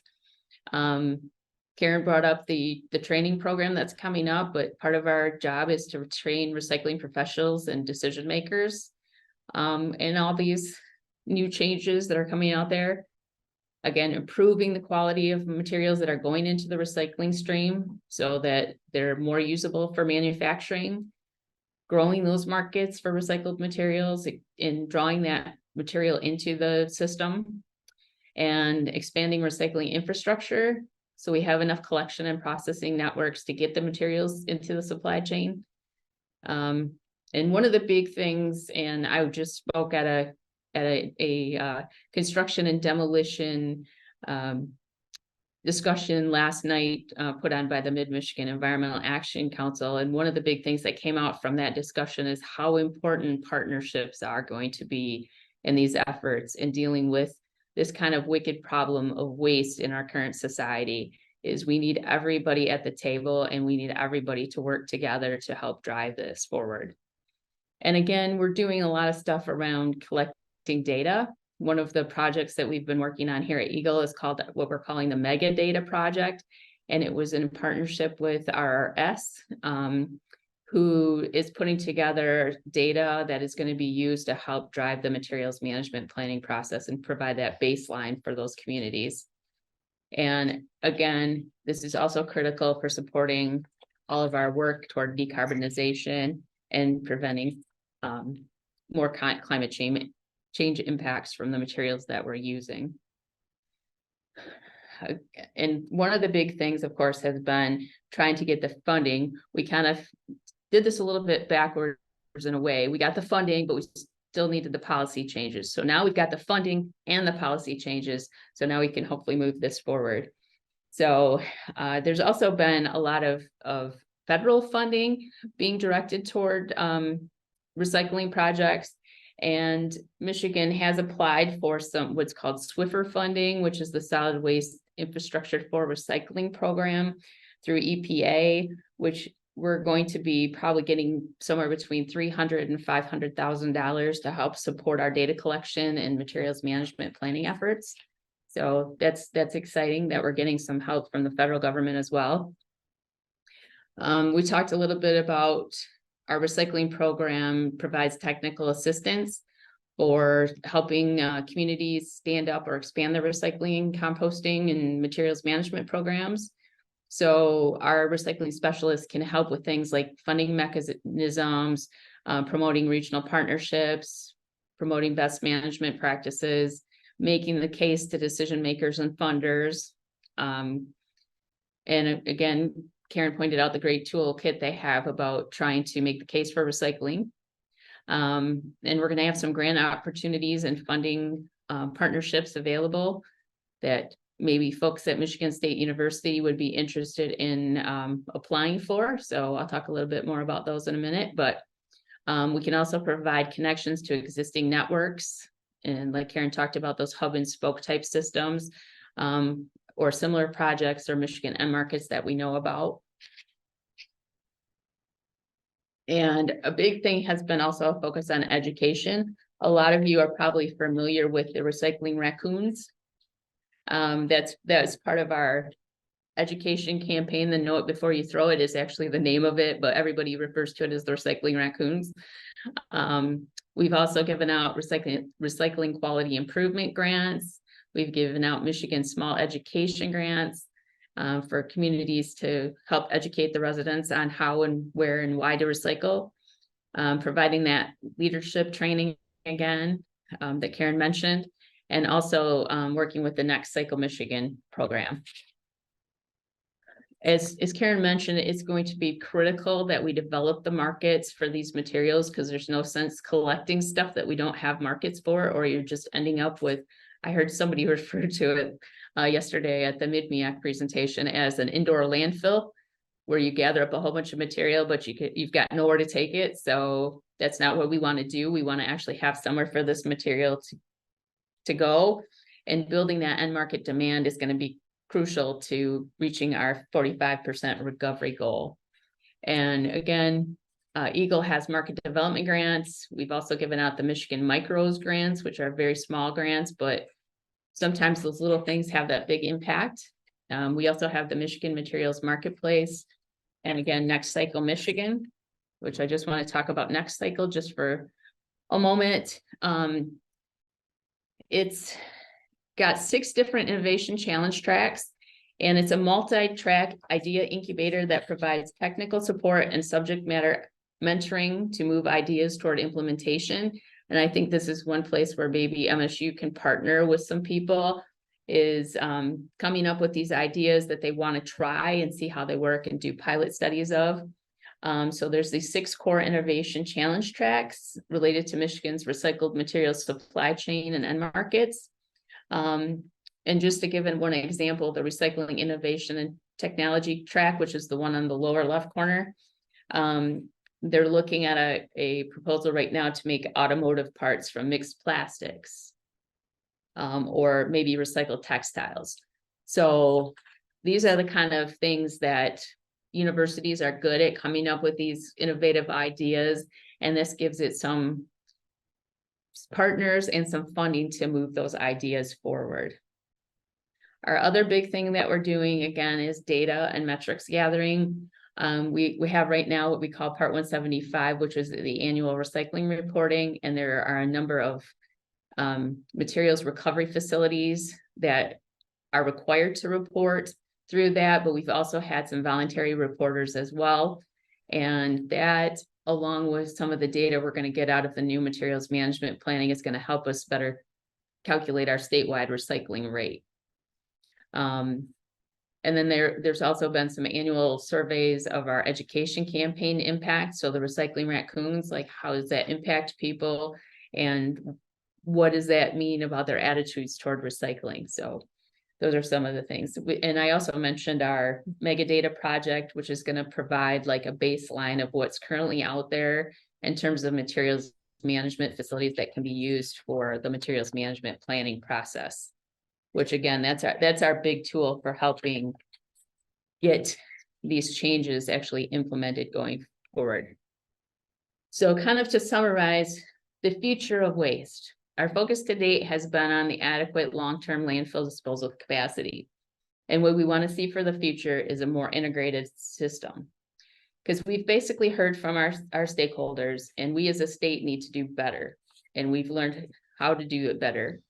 Kerrin brought up the training program that's coming up, but part of our job is to train recycling professionals and decision makers and all these new changes that are coming out there. Again, improving the quality of materials that are going into the recycling stream so that they're more usable for manufacturing, growing those markets for recycled materials and drawing that material into the system, and expanding recycling infrastructure so we have enough collection and processing networks to get the materials into the supply chain. And one of the big things, and I just spoke at a construction and demolition discussion last night put on by the Mid-Michigan Environmental Action Council. And one of the big things that came out from that discussion is how important partnerships are going to be in these efforts in dealing with this kind of wicked problem of waste in our current society. Is we need everybody at the table, and we need everybody to work together to help drive this forward. And again, we're doing a lot of stuff around collecting data. One of the projects that we've been working on here at EGLE is called what we're calling the Mega Data Project. And it was in partnership with RRS, who is putting together data that is going to be used to help drive the materials management planning process and provide that baseline for those communities. And again, this is also critical for supporting all of our work toward decarbonization and preventing more climate change impacts from the materials that we're using. And one of the big things, of course, has been trying to get the funding. We kind of did this a little bit backwards in a way. We got the funding, but we still needed the policy changes. So now we've got the funding and the policy changes. So now we can hopefully move this forward. So there's also been a lot of federal funding being directed toward recycling projects. And Michigan has applied for some what's called SWIFR funding, which is the Solid Waste Infrastructure for Recycling program through EPA, which we're going to be probably getting somewhere between $300,000 and $500,000 to help support our data collection and materials management planning efforts. So that's exciting that we're getting some help from the federal government as well. We talked a little bit about our recycling program provides technical assistance for helping communities stand up or expand their recycling, composting, and materials management programs. So our recycling specialists can help with things like funding mechanisms, promoting regional partnerships, promoting best management practices, making the case to decision makers and funders. And again, Kerrin pointed out the great toolkit they have about trying to make the case for recycling. And we're going to have some grant opportunities and funding partnerships available that maybe folks at Michigan State University would be interested in applying for. So I'll talk a little bit more about those in a minute, but we can also provide connections to existing networks. And like Kerrin talked about, those hub and spoke type systems or similar projects or Michigan end markets that we know about. And a big thing has been also a focus on education. A lot of you are probably familiar with the recycling raccoons. That's part of our education campaign. The know it before you throw it is actually the name of it, but everybody refers to it as the recycling raccoons. We've also given out recycling quality improvement grants. We've given out Michigan small education grants for communities to help educate the residents on how and where and why to recycle, providing that leadership training again that Kerrin mentioned, and also working with the Next Cycle Michigan program. As Kerrin mentioned, it's going to be critical that we develop the markets for these materials, because there's no sense collecting stuff that we don't have markets for, or you're just ending up with, I heard somebody refer to it yesterday at the MidMIAC presentation as an indoor landfill, where you gather up a whole bunch of material, but you've got nowhere to take it. So that's not what we want to do. We want to actually have somewhere for this material to go, and building that end market demand is going to be crucial to reaching our 45% recovery goal. And again, EGLE has market development grants. We've also given out the Michigan Micros grants, which are very small grants, but sometimes those little things have that big impact. We also have the Michigan Materials Marketplace, and again, Next Cycle Michigan, which I just want to talk about Next Cycle just for a moment. It's got 6 different innovation challenge tracks, and it's a multi-track idea incubator that provides technical support and subject matter mentoring to move ideas toward implementation. And I think this is one place where maybe MSU can partner with some people, is coming up with these ideas that they want to try and see how they work and do pilot studies of. So there's these 6 core innovation challenge tracks related to Michigan's recycled materials supply chain and end markets. And just to give one example, the recycling innovation and technology track, which is the one on the lower left corner, they're looking at a proposal right now to make automotive parts from mixed plastics, or maybe recycled textiles. So these are the kind of things that universities are good at, coming up with these innovative ideas, and this gives it some partners and some funding to move those ideas forward. Our other big thing that we're doing, again, is data and metrics gathering. We have right now what we call Part 175, which is the annual recycling reporting, and there are a number of materials recovery facilities that are required to report through that, but we've also had some voluntary reporters as well. And that, along with some of the data we're going to get out of the new materials management planning, is going to help us better calculate our statewide recycling rate. And then there's also been some annual surveys of our education campaign impact. So the recycling raccoons, like how does that impact people? And what does that mean about their attitudes toward recycling? So those are some of the things. And I also mentioned our mega data project, which is going to provide like a baseline of what's currently out there in terms of materials management facilities that can be used for the materials management planning process. Which again, that's our big tool for helping get these changes actually implemented going forward. So kind of to summarize the future of waste, our focus to date has been on the adequate long-term landfill disposal capacity. And what we want to see for the future is a more integrated system. Because we've basically heard from our stakeholders, and we as a state need to do better. And we've learned how to do it better.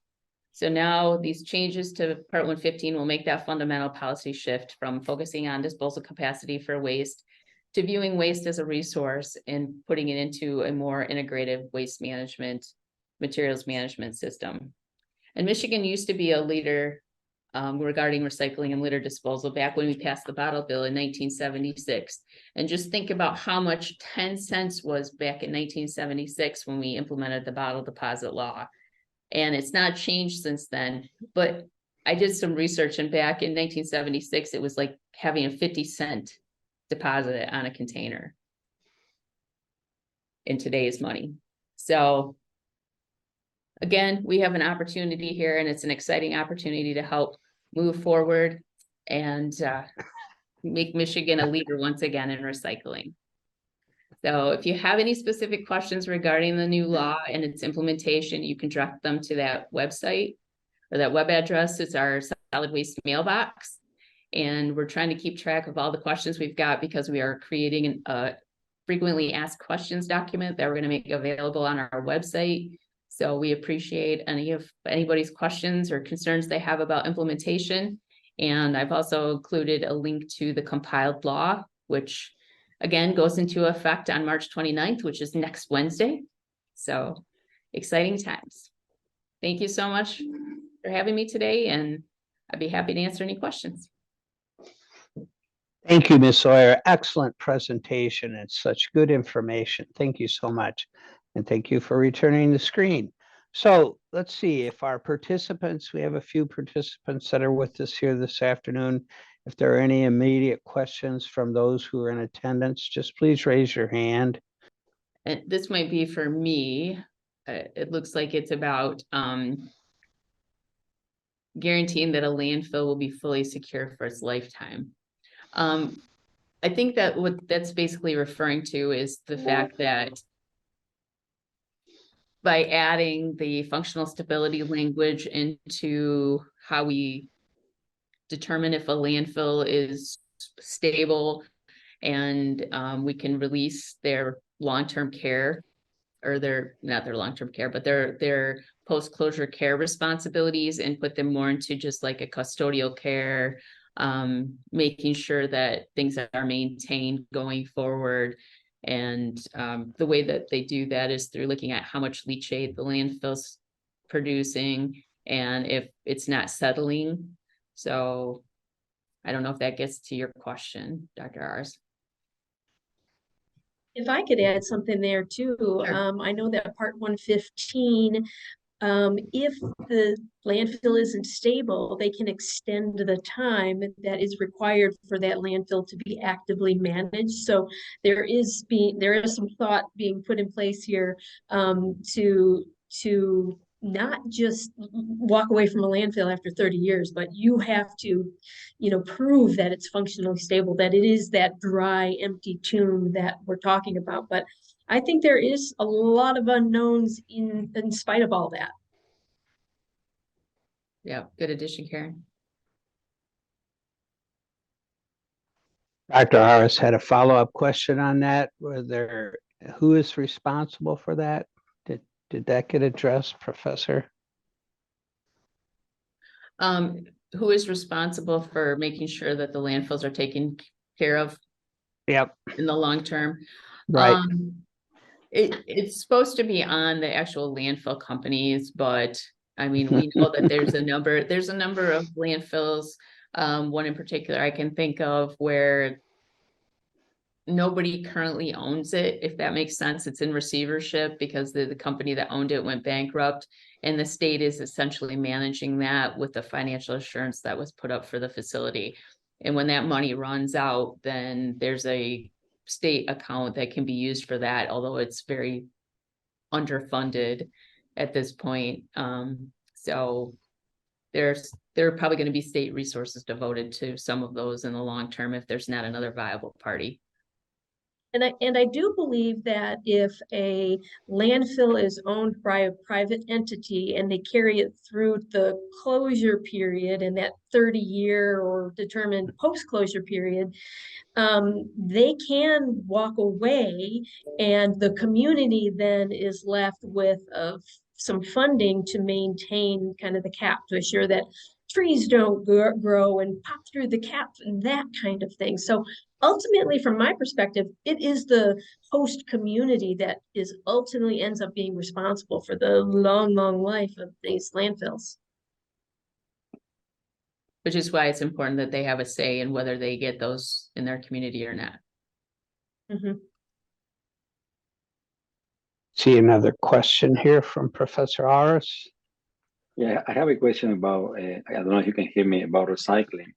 So now these changes to Part 115 will make that fundamental policy shift from focusing on disposal capacity for waste to viewing waste as a resource and putting it into a more integrated waste management, materials management system. And Michigan used to be a leader regarding recycling and litter disposal back when we passed the bottle bill in 1976. And just think about how much 10 cents was back in 1976 when we implemented the bottle deposit law. And it's not changed since then, but I did some research, and back in 1976, it was like having a 50-cent deposit on a container in today's money. So again, we have an opportunity here, and it's an exciting opportunity to help move forward and make Michigan a leader once again in recycling. So if you have any specific questions regarding the new law and its implementation, you can direct them to that website or that web address. It's our solid waste mailbox. And we're trying to keep track of all the questions we've got because we are creating a frequently asked questions document that we're going to make available on our website. So we appreciate anybody's questions or concerns they have about implementation. And I've also included a link to the compiled law, which again goes into effect on March 29th, which is next Wednesday. So exciting times. Thank you so much for having me today, and I'd be happy to answer any questions. Thank you, Ms. Oyer. Excellent presentation and such good information. Thank you so much. And thank you for returning the screen. So let's see if our participants, we have a few participants that are with us here this afternoon. If there are any immediate questions from those who are in attendance, just please raise your hand. And this might be for me. It looks like it's about guaranteeing that a landfill will be fully secure for its lifetime. I think that what that's basically referring to is the fact that by adding the functional stability language into how we determine if a landfill is stable and we can release their long-term care, or not their long-term care, but their post-closure care responsibilities, and put them more into just like a custodial care, making sure that things are maintained going forward. And the way that they do that is through looking at how much leachate the landfill's producing and if it's not settling. So I don't know if that gets to your question, Dr. Ars. If I could add something there too, Sure. I know that Part 115, if the landfill isn't stable, they can extend the time that is required for that landfill to be actively managed. So there is some thought being put in place here to not just walk away from a landfill after 30 years, but you have to, prove that it's functionally stable, that it is that dry, empty tomb that we're talking about. But I think there is a lot of unknowns in spite of all that. Yeah, good addition, Kerrin. Dr. Harris had a follow-up question on that. Who is responsible for that? Did that get addressed, Professor? Who is responsible for making sure that the landfills are taken care of Yep, in the long term? right. It's supposed to be on the actual landfill companies, but I mean, we know that there's a number of landfills. One in particular I can think of where nobody currently owns it, if that makes sense. It's in receivership because the company that owned it went bankrupt, and the state is essentially managing that with the financial assurance that was put up for the facility. And when that money runs out, then there's a state account that can be used for that, although it's very underfunded at this point. So there are probably going to be state resources devoted to some of those in the long term if there's not another viable party. And I do believe that if a landfill is owned by a private entity and they carry it through the closure period and that 30-year or determined post-closure period, they can walk away, and the community then is left with some funding to maintain kind of the cap, to assure that trees don't grow and pop through the cap and that kind of thing. So ultimately, from my perspective, it is the host community that ultimately ends up being responsible for the long life of these landfills. Which is why it's important that they have a say in whether they get those in their community or not. Mm-hmm. See another question here from Professor Aris. Yeah, I have a question about, I don't know if you can hear me, about recycling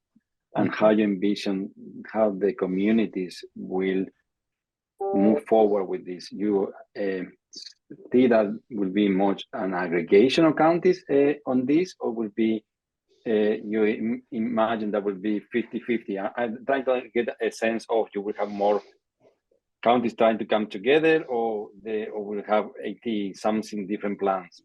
and how you envision how the communities will move forward with this. You see that will be much an aggregation of counties on this, or will be, you imagine that will be 50-50? I'm trying to get a sense of, you will have more counties trying to come together, or will have 80 something different plans?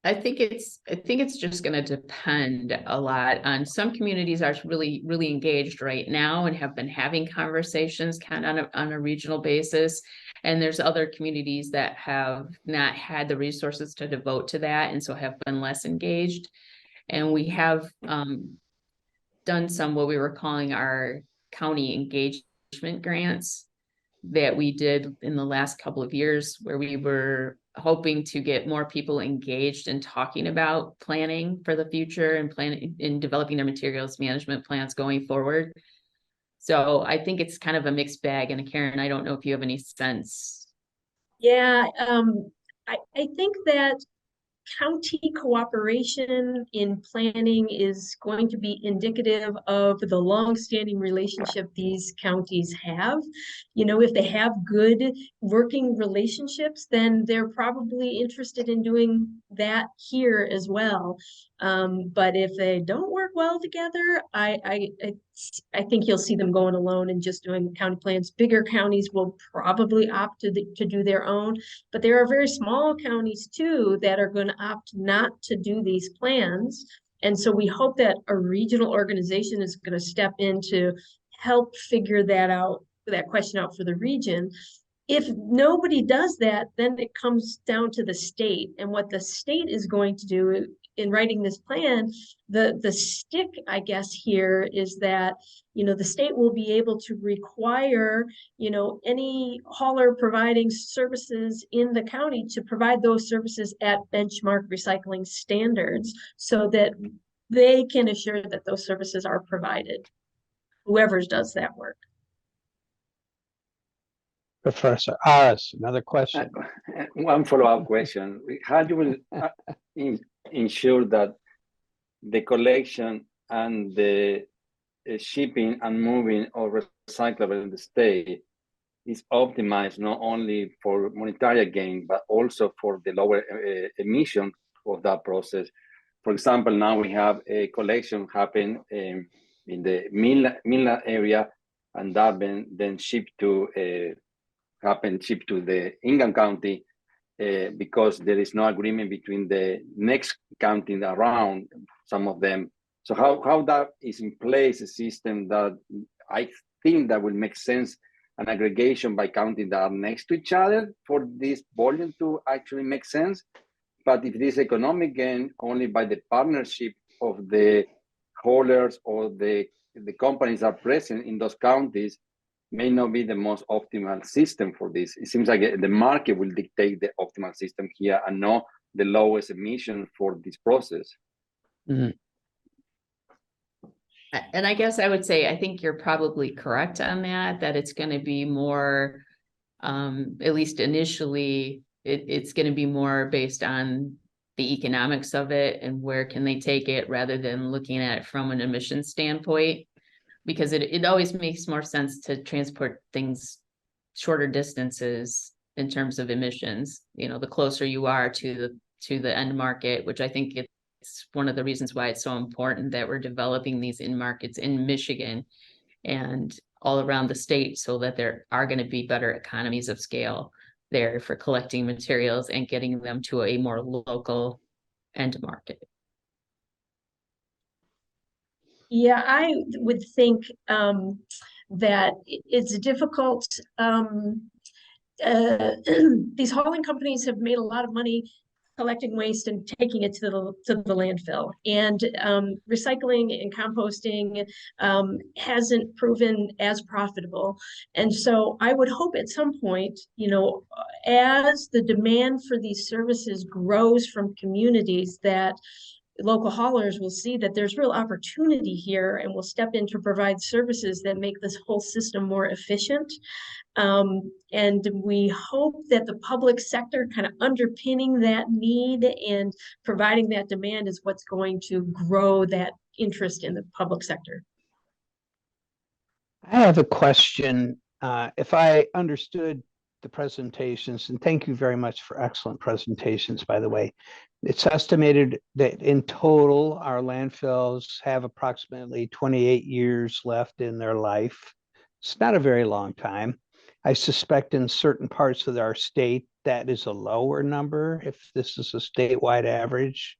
I think it's just going to depend a lot on, some communities are really engaged right now and have been having conversations kind of on a regional basis. And there's other communities that have not had the resources to devote to that, and so have been less engaged. And we have done some, what we were calling our county engagement grants that we did in the last couple of years, where we were hoping to get more people engaged in talking about planning for the future and planning in developing their materials management plans going forward. So I think it's kind of a mixed bag. And Kerrin, I don't know if you have any sense. Yeah, I think that county cooperation in planning is going to be indicative of the long-standing relationship these counties have. You know, if they have good working relationships, then they're probably interested in doing that here as well. But if they don't work well together, I think you'll see them going alone and just doing county plans. Bigger counties will probably opt to do their own, but there are very small counties too that are going to opt not to do these plans. And so we hope that a regional organization is going to step in to help figure that question out for the region. If nobody does that, then it comes down to the state, and what the state is going to do in writing this plan. The stick, I guess, here is that, you know, the state will be able to require, you know, any hauler providing services in the county to provide those services at benchmark recycling standards, so that they can assure that those services are provided, whoever does that work. Professor Aris, another question. One follow-up question. How do you will ensure that the collection and the shipping and moving of recyclable in the state is optimized not only for monetary gain, but also for the lower emission of that process? For example, now we have a collection happen in the Midland area, and that then shipped to the Ingham County because there is no agreement between the next county around some of them. So how that is in place, a system that I think that will make sense, an aggregation by county that are next to each other for this volume to actually make sense. but if this economic gain only by the partnership of the haulers or the companies are present in those counties, may not be the most optimal system for this. It seems like the market will dictate the optimal system here and not the lowest emission for this process. Mhm. And I guess I would say, I think you're probably correct on that it's going to be more, at least initially, it's going to be more based on the economics of it and where can they take it rather than looking at it from an emission standpoint, because it always makes more sense to transport things shorter distances in terms of emissions, the closer you are to the end market, which I think it's one of the reasons why it's so important that we're developing these in markets in Michigan and all around the state, so that there are going to be better economies of scale there for collecting materials and getting them to a more local end market. Yeah, I would think that it's difficult. These hauling companies have made a lot of money collecting waste and taking it to the landfill, and recycling and composting hasn't proven as profitable. And so I would hope at some point, as the demand for these services grows from communities, that local haulers will see that there's real opportunity here and will step in to provide services that make this whole system more efficient. And we hope that the public sector kind of underpinning that need and providing that demand is what's going to grow that interest in the public sector. I have a question. If I understood the presentations, and thank you very much for excellent presentations, by the way. It's estimated that in total, our landfills have approximately 28 years left in their life. It's not a very long time. I suspect in certain parts of our state, that is a lower number if this is a statewide average.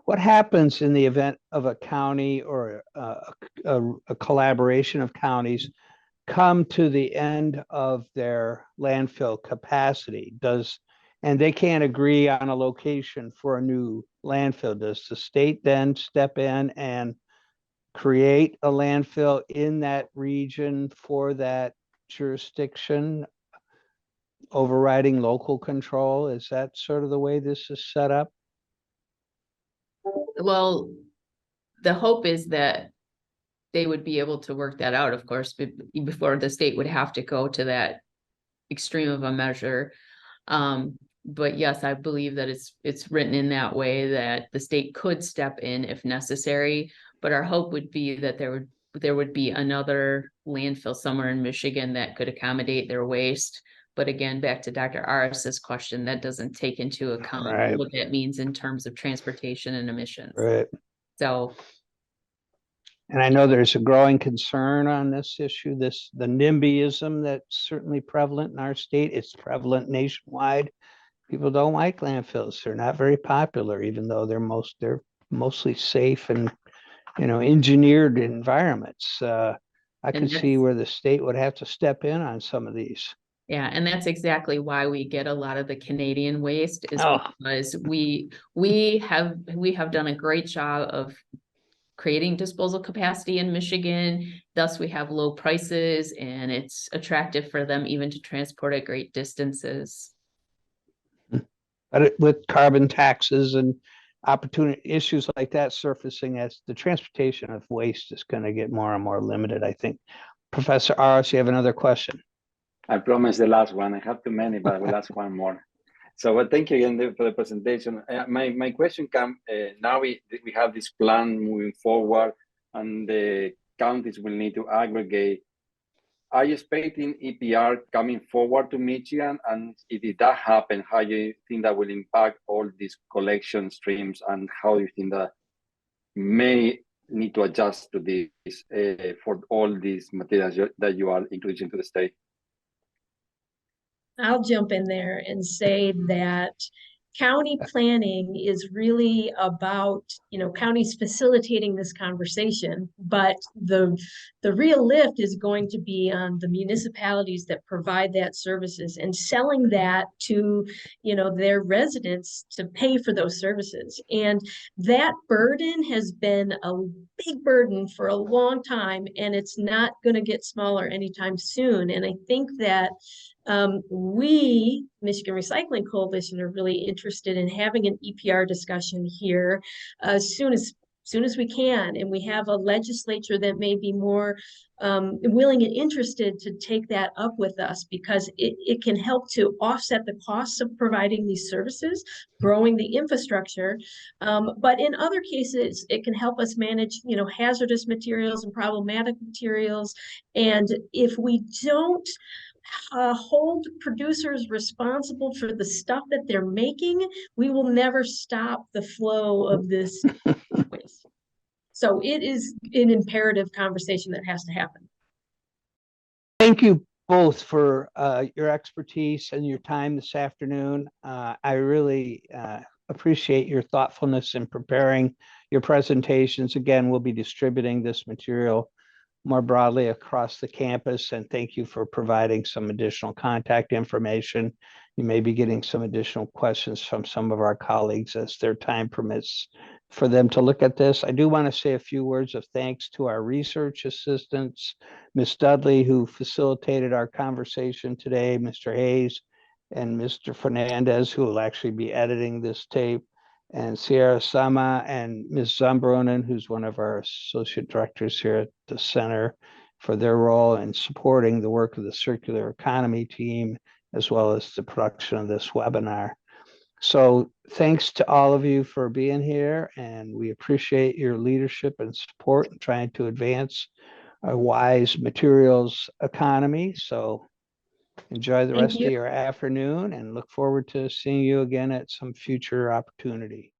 What happens in the event of a county or a collaboration of counties come to the end of their landfill capacity? And they can't agree on a location for a new landfill. Does the state then step in and create a landfill in that region for that jurisdiction, overriding local control? Is that sort of the way this is set up? Well, the hope is that they would be able to work that out, of course, before the state would have to go to that extreme of a measure. But yes, I believe that it's written in that way that the state could step in if necessary. But our hope would be that there would be another landfill somewhere in Michigan that could accommodate their waste. But again, back to Dr. Aris's question, that doesn't take into account what that means in terms of transportation and emissions. Right. So. And I know there's a growing concern on this issue, the NIMBYism that's certainly prevalent in our state. It's prevalent nationwide. People don't like landfills. They're not very popular, even though they're mostly safe and engineered environments. I could see where the state would have to step in on some of these. Yeah, and that's exactly why we get a lot of the Canadian waste, is because we have done a great job of creating disposal capacity in Michigan. Thus, we have low prices, and it's attractive for them even to transport at great distances. But with carbon taxes and opportunity issues like that surfacing, as the transportation of waste is going to get more and more limited, I think. Professor Aris, you have another question? I promise the last one. I have too many, but I will ask one more. So thank you again for the presentation. My question comes, now we have this plan moving forward, and the counties will need to aggregate. Are you expecting EPR coming forward to Michigan? And if it does happen, how do you think that will impact all these collection streams, and how do you think that may need to adjust to this for all these materials that you are introducing to the state? I'll jump in there and say that county planning is really about, counties facilitating this conversation, but the real lift is going to be on the municipalities that provide that services and selling that to, their residents to pay for those services. And that burden has been a big burden for a long time, and it's not going to get smaller anytime soon. And I think that we, Michigan Recycling Coalition, are really interested in having an EPR discussion here as soon as we can. And we have a legislature that may be more willing and interested to take that up with us, because it can help to offset the costs of providing these services, growing the infrastructure. But in other cases, it can help us manage, hazardous materials and problematic materials. And if we don't hold producers responsible for the stuff that they're making, we will never stop the flow of this waste. So it is an imperative conversation that has to happen. Thank you both for your expertise and your time this afternoon. I really appreciate your thoughtfulness in preparing your presentations. Again, we'll be distributing this material more broadly across the campus, and thank you for providing some additional contact information. You may be getting some additional questions from some of our colleagues as their time permits for them to look at this. I do want to say a few words of thanks to our research assistants, Ms. Dudley, who facilitated our conversation today, Mr. Hayes, and Mr. Fernandez, who will actually be editing this tape, and Sierra Sama and Ms. Zambronen, who's one of our associate directors here at the center, for their role in supporting the work of the Circular Economy Team, as well as the production of this webinar. So thanks to all of you for being here, and we appreciate your leadership and support in trying to advance a wise materials economy. So enjoy the rest of your afternoon, and look forward to seeing you again at some future opportunity.